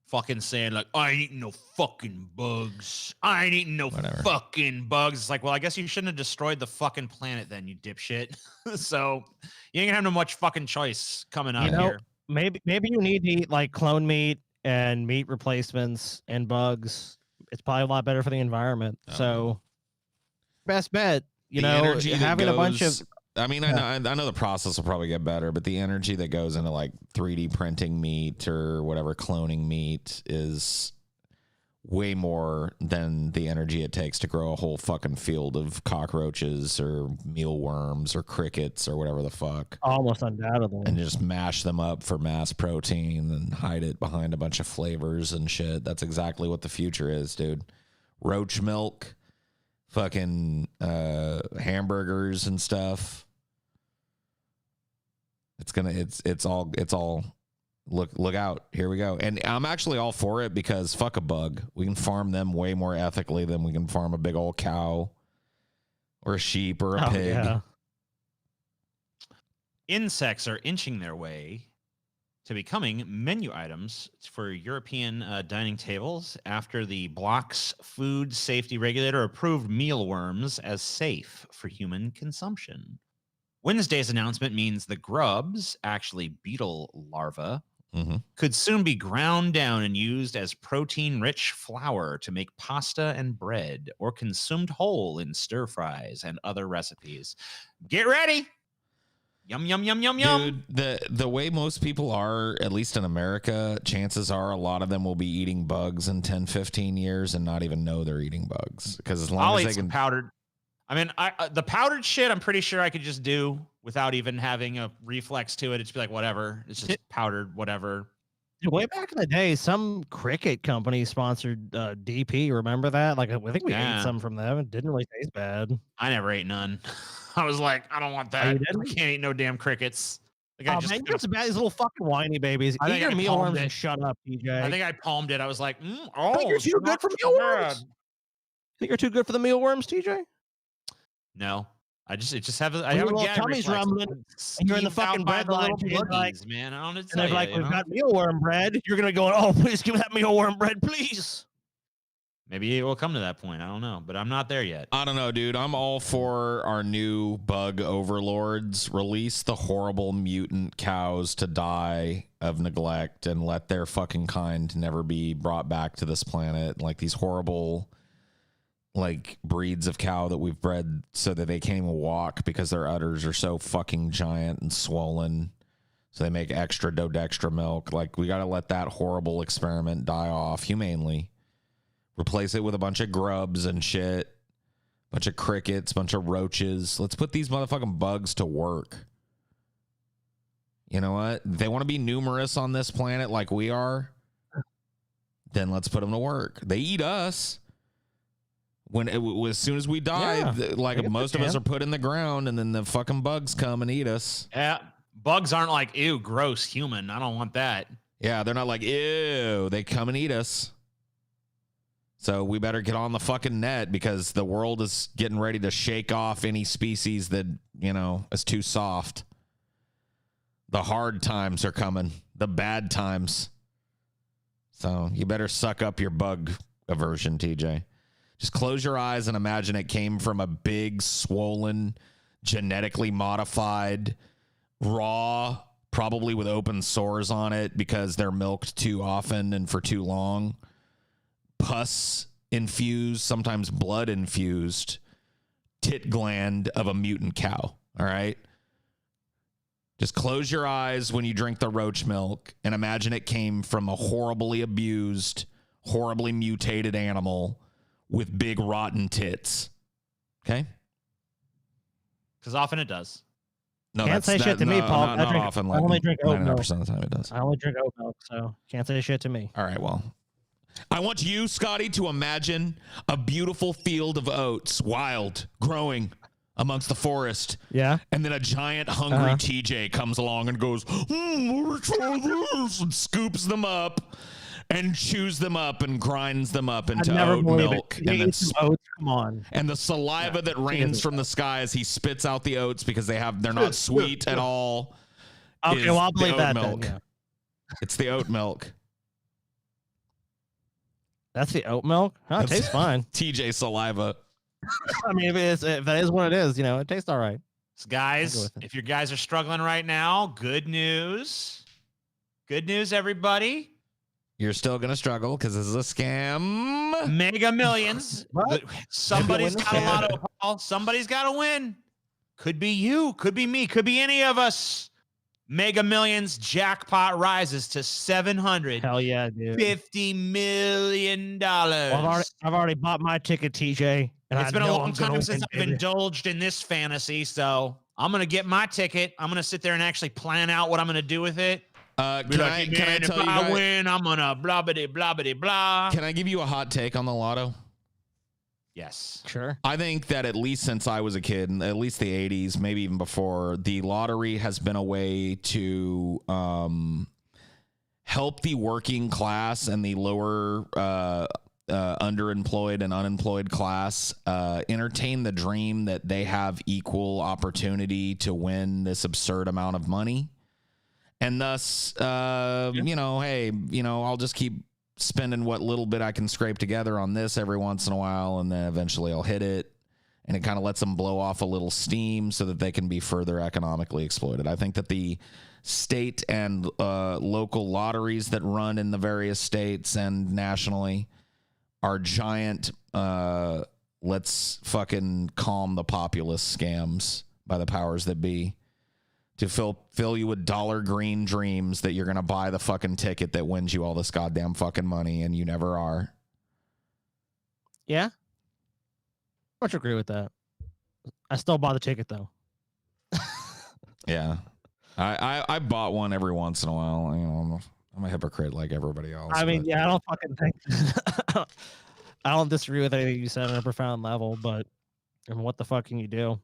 fucking saying like, I ain't eating no fucking bugs. I ain't eating no Whatever. fucking bugs. It's like, well, I guess you shouldn't have destroyed the fucking planet then, you dipshit. So you ain't gonna have no much fucking choice coming out You know, here. maybe you need to eat like clone meat and meat replacements and bugs. It's probably a lot better for the environment. Oh. So, best bet. You The know, energy that having a bunch of goes- I mean, I know the process will probably get better, but the energy that goes into like 3D printing meat or whatever, cloning meat, is way more than the energy it takes to grow a whole fucking field of cockroaches or mealworms or crickets or whatever the fuck, almost undoubtedly. and just mash them up for mass protein and hide it behind a bunch of flavors and shit. That's exactly what the future is, dude. Roach milk, fucking hamburgers and stuff. It's all look out. Here we go. And I'm actually all for it because fuck a bug. We can farm them way more ethically than we can farm a big old cow or a sheep or a pig. Yeah. Insects are inching their way to becoming menu items for European dining tables after the bloc's food safety regulator approved mealworms as safe for human consumption. Wednesday's announcement means the grubs, actually beetle larvae, Mhm. could soon be ground down and used as protein-rich flour to make pasta and bread, or consumed whole in stir fries and other recipes. Get ready! Yum, yum, yum, yum, yum. Dude, the way most people are, at least in America, chances are a lot of them will be eating bugs in 10, 15 years and not even know they're eating bugs. Because as long I'll as eat they some can powdered. I mean, the powdered shit, I'm pretty sure I could just do without even having a reflex to it. It's be like, whatever. It's just powdered, whatever. Dude, way back in the day, some cricket company sponsored DP. Remember that? Like, I think we Yeah. ate some from them. It didn't really taste bad. I never ate none. I was like, I don't want Oh, that. you didn't? I can't eat no damn crickets. Like, I Oh just, man, you're so bad. These little fucking whiny babies. I Eat think your I palmed mealworms it. and shut up, TJ. I think I palmed it. I was like, oh, think you're it's too good not for so mealworms? bad. Think you're too good for the mealworms, TJ? No, I just have a, I When have your a little gag tummy's reflex. rumbling, and you're in the Skeeved out fucking by bread the line, little dude, like- buggies, man. I don't know. And they're like, you we've know? got mealworm bread. You're gonna go, oh, please give me that mealworm bread, please. Maybe it will come to that point. I don't know, but I'm not there yet. I don't know, dude. I'm all for our new bug overlords. Release the horrible mutant cows to die of neglect and let their fucking kind never be brought back to this planet. Like these horrible, like, breeds of cow that we've bred so that they can't even walk because their udders are so fucking giant and swollen. So they make extra dodextra milk. Like, we got to let that horrible experiment die off humanely. Replace it with a bunch of grubs and shit. Bunch of crickets, bunch of roaches. Let's put these motherfucking bugs to work. You know what? If they want to be numerous on this planet like we are, then let's put them to work. They eat us. As soon as we die, most of us are put in the ground, and then the fucking bugs come and eat us. Yeah, bugs aren't like, ew, gross human. I don't want that. Yeah, they're not like, ew. They come and eat us. So we better get on the fucking net because the world is getting ready to shake off any species that, is too soft. The hard times are coming. The bad times. So you better suck up your bug aversion, TJ. Just close your eyes and imagine it came from a big, swollen, genetically modified, raw, probably with open sores on it because they're milked too often and for too long. Pus infused, sometimes blood infused tit gland of a mutant cow. All right. Just close your eyes when you drink the roach milk and imagine it came from a horribly abused, horribly mutated animal with big rotten tits. Okay. Because often it does. No, can't say shit to me, Paul. Not often. I only drink oat milk. 99% of the time it does. I only drink oat milk, so can't say shit to me. All right. Well, I want you, Scotty, to imagine a beautiful field of oats, wild, growing amongst the forest. Yeah. And then a giant hungry TJ comes along and goes, let's try this, and scoops them up and chews them up and grinds them up into oat milk. And then oats. Come on. And the saliva that rains from the sky as he spits out the oats because they're not sweet at all. Okay, well, I'll believe that milk. then, yeah. It's the oat milk. That's the oat milk? Oh, it tastes fine. TJ saliva. I mean, if that is what it is, it tastes all right. So guys, if your guys are struggling right now, good news. Good news, everybody. You're still going to struggle because this is a scam. Mega Millions. Somebody's got a lotto, Paul. Somebody's got to win. Could be you. Could be me. Could be any of us. Mega Millions jackpot rises to $750 Hell yeah, dude. million. Well, I've already bought my ticket, TJ. And It's been a long time since I've indulged in this fantasy, so I'm going to get my ticket. I'm going to sit there and actually plan out what I'm going to do with it. Can I tell you guys, win, I'm going to blah, blah, blah, blah, blah. Can I give you a hot take on the lotto? Yes. Sure. I think that at least since I was a kid, at least the 80s, maybe even before, the lottery has been a way to help the working class and the lower underemployed and unemployed class entertain the dream that they have equal opportunity to win this absurd amount of money. And thus, hey, I'll just keep spending what little bit I can scrape together on this every once in a while, and then eventually I'll hit it. And it kind of lets them blow off a little steam so that they can be further economically exploited. I think that the state and local lotteries that run in the various states and nationally are giant, let's fucking calm the populace scams by the powers that be to fill you with dollar green dreams that you're going to buy the fucking ticket that wins you all this goddamn fucking money, and you never are. Yeah. Much agree with that. I still bought the ticket though. Yeah. I bought one every once in a while. I'm a hypocrite like everybody else. I mean, yeah, I don't fucking think I don't disagree with anything you said on a profound level, but what the fuck can you do?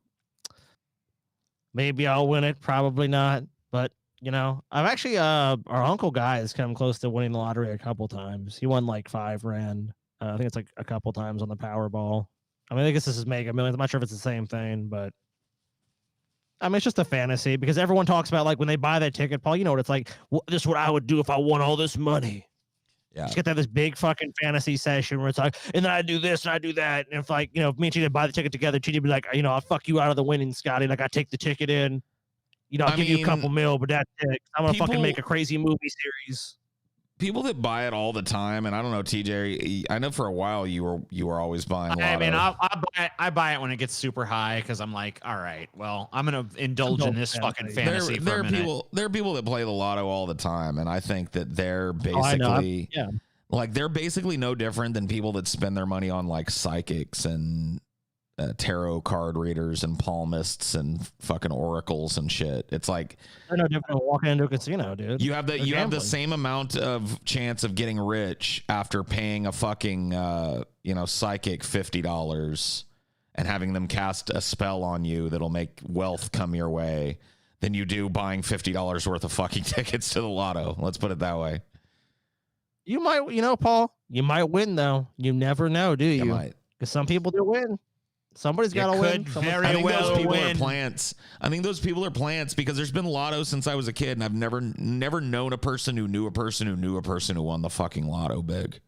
Maybe I'll win it, probably not. But I've actually our uncle Guy has come close to winning the lottery a couple times. He won like $5,000. I think it's like a couple times on the Powerball. I mean, I guess this is Mega Millions. I'm not sure if it's the same thing, but I mean, it's just a fantasy because everyone talks about like when they buy that ticket, Paul. You know what it's like. This is what I would do if I won all this money. Yeah. Just get to have this big fucking fantasy session where it's like, and then I do this and I do that. And if like, you know, if me and Gina buy the ticket together, Gina be like, you know, I'll fuck you out of the winning, Scotty. Like I take the ticket in, you know, I'll give you a couple mil, but that's it. I'm gonna fucking make a crazy movie series. People that buy it all the time, and I don't know, TJ. I know for a while you were always buying. I mean, I buy it when it gets super high because I'm like, all right, well, I'm gonna indulge in this fucking fantasy for a minute. There are people that play the lotto all the time, and I think that they're basically like they're basically no different than people that spend their money on like psychics and tarot card readers and palmists and fucking oracles and shit. It's like they're no different than walking into a casino, dude. You have the same amount of chance of getting rich after paying a fucking psychic $50 and having them cast a spell on you that'll make wealth come your way than you do buying $50 worth of fucking tickets to the lotto. Let's put it that way. You might, Paul, you might win though. You never know, do you? You might. Because some people do win. Somebody's got to win. I think those people are plants. I think those people are plants because there's been lotto since I was a kid, and I've never known a person who knew a person who knew a person who won the fucking lotto big.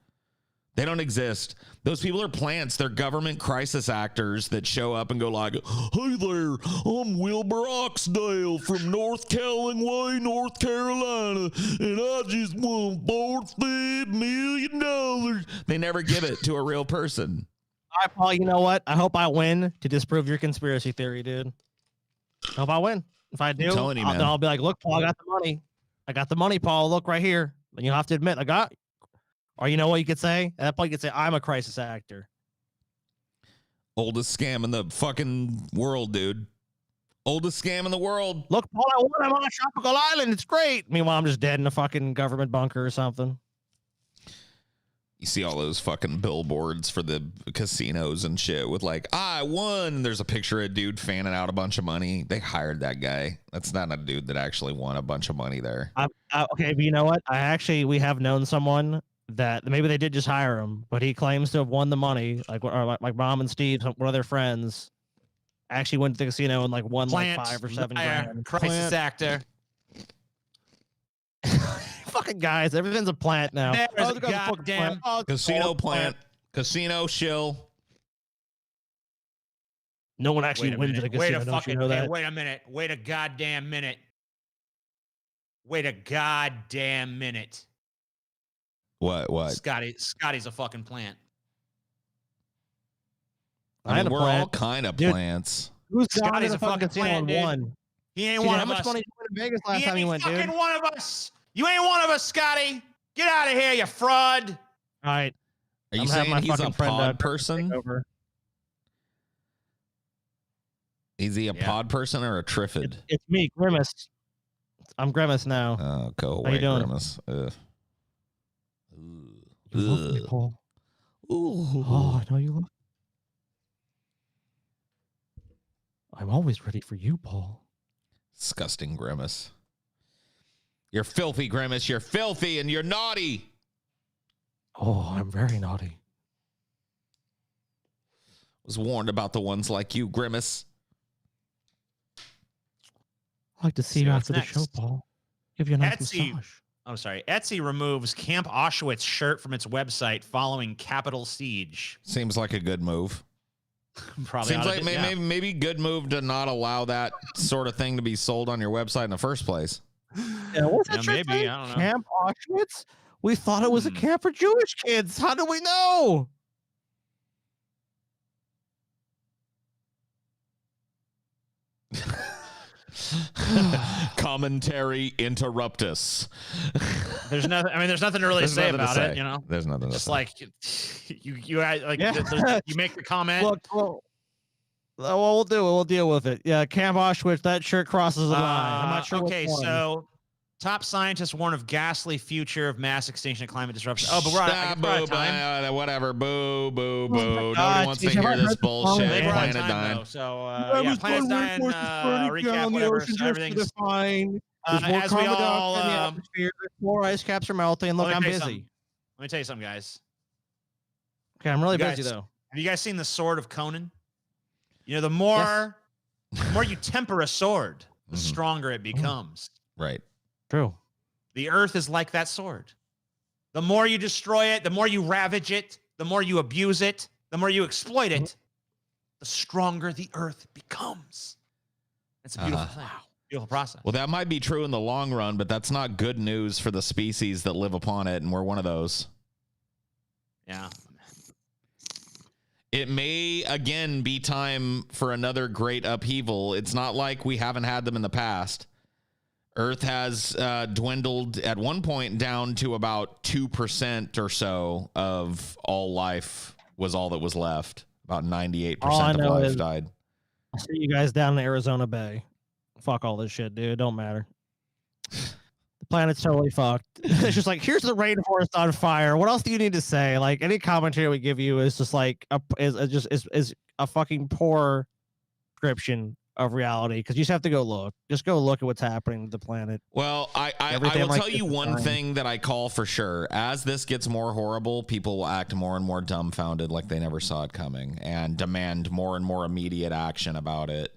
They don't exist. Those people are plants. They're government crisis actors that show up and go like, "Hey there, I'm Wilbur Oxdale from North Callaway, North Carolina, and I just won $45 million." They never give it to a real person. All right, Paul, you know what? I hope I win to disprove your conspiracy theory, dude. I hope I win. If I do, telling you, man. Then I'll be like, look, Paul, I got the money. I got the money, Paul. Look right here. And you have to admit, I got. Or you know what you could say? At that point, you could say, I'm a crisis actor. Oldest scam in the fucking world, dude. Oldest scam in the world. Look, Paul, I won. I'm on a tropical island. It's great. Meanwhile, I'm just dead in a fucking government bunker or something. You see all those fucking billboards for the casinos and shit with like, I won. There's a picture of a dude fanning out a bunch of money. They hired that guy. That's not a dude that actually won a bunch of money there. Okay, but you know what? We have known someone that maybe they did just hire him, but he claims to have won the money. Like Mom and Steve, one of their friends, actually went to the casino and like won like 5 or 7 grand. Crisis actor. Fucking guys, everything's a plant now. There's a goddamn casino plant. Casino shill. No one actually wins at a casino. Don't you know that? Wait a minute. Wait a goddamn minute. Wait a goddamn minute. What? Scotty's a fucking plant. I mean, we're all kind of plants. Who's Scotty's a fucking plant, dude. One? He ain't one of us. How much money did you win in Vegas last time you went, dude? He ain't one of us. You ain't one of us, Scotty. Get out of here, you fraud. All right. Are you saying he's a pod person? Is he a pod person or a Triffid? It's me, Grimace. I'm Grimace now. Oh, go away, How you doing? Grimace. You love me, Paul. Ooh. Oh, I know you love me. I'm always ready for you, Paul. Disgusting Grimace. You're filthy, Grimace. You're filthy and you're naughty. Oh, I'm very naughty. Was warned about the ones like you, Grimace. I'd like to see you after the show, Paul. Give you a nice massage. I'm sorry. Etsy removes Camp Auschwitz shirt from its website following Capitol siege. Seems like a good move. Probably seems like maybe good move to not allow that sort of thing to be sold on your website in the first place. Yeah, what's that maybe thing? I don't know. Camp Auschwitz? We thought it was a camp for Jewish kids. How do we know? Commentary interruptus. There's nothing. I mean, there's nothing to really say about it. You know, there's nothing. Just like you like you make the comment. Look, well, we'll do it. We'll deal with it. Yeah, Camp Auschwitz. That shirt crosses the line. I'm not sure. Okay, so top scientists warn of ghastly future of mass extinction and climate disruption. Oh, but we're out of time. Whatever. Boo, boo, boo. Nobody wants to hear this bullshit. Planet dying. So, yeah, planet's dying. Recap, whatever. So everything's fine. As we all. More ice caps are melting. Look, I'm busy. Let me tell you something, guys. Okay, I'm really busy though. Have you guys seen the Sword of Conan? You know, the more you temper a sword, the stronger it becomes. Right. True. The earth is like that sword. The more you destroy it, the more you ravage it, the more you abuse it, the more you exploit it, the stronger the earth becomes. It's a beautiful thing. Beautiful process. Well, that might be true in the long run, but that's not good news for the species that live upon it, and we're one of those. Yeah. It may, again, be time for another great upheaval. It's not like we haven't had them in the past. Earth has dwindled at one point down to about 2% or so of all life was all that was left. About 98% of life died. I'll see you guys down in Arizona Bay. Fuck all this shit, dude. It don't matter. The planet's totally fucked. It's just like, here's the rainforest on fire. What else do you need to say? Like, any commentary we give you is just like is a fucking poor description of reality, because you just have to go look. Just go look at what's happening to the planet. Well, I will tell you one thing that I call for sure. As this gets more horrible, people will act more and more dumbfounded, like they never saw it coming, and demand more and more immediate action about it.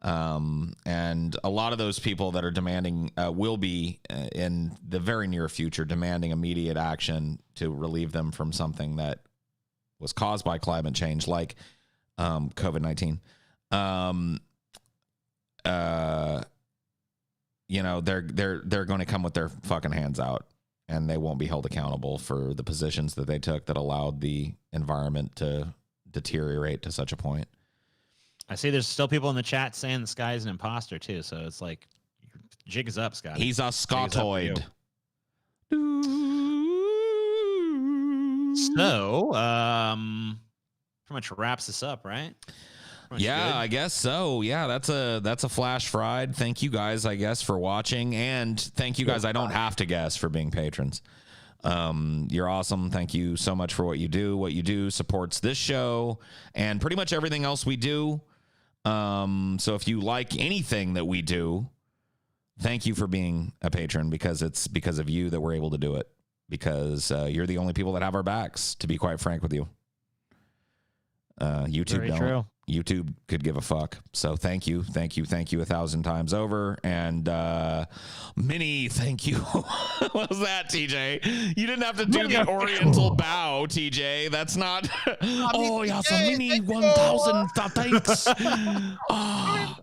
And a lot of those people that are demanding will be in the very near future demanding immediate action to relieve them from something that was caused by climate change, like COVID-19. You know, they're going to come with their fucking hands out, and they won't be held accountable for the positions that they took that allowed the environment to deteriorate to such a point. I see there's still people in the chat saying the sky is an imposter too, so it's like, jig is up, Scott. He's a Scottoid. So, pretty much wraps this up, right? Yeah, good. I guess so. Yeah, that's a flash fried. Thank you guys, I guess, for watching, and thank you guys. I don't have to guess for being patrons. You're awesome. Thank you so much for what you do. What you do supports this show and pretty much everything else we do. So if you like anything that we do, thank you for being a patron, because it's because of you that we're able to do it, because you're the only people that have our backs, to be quite frank with you. YouTube Very don't. true. YouTube could give a fuck. So thank you 1,000 times over. And Minnie, thank you. What was that, TJ? You didn't have to do the Oriental bow, TJ. That's not. Oh, yeah, so Minnie 1,000 thanks. Oh.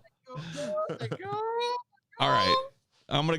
All right. I'm going to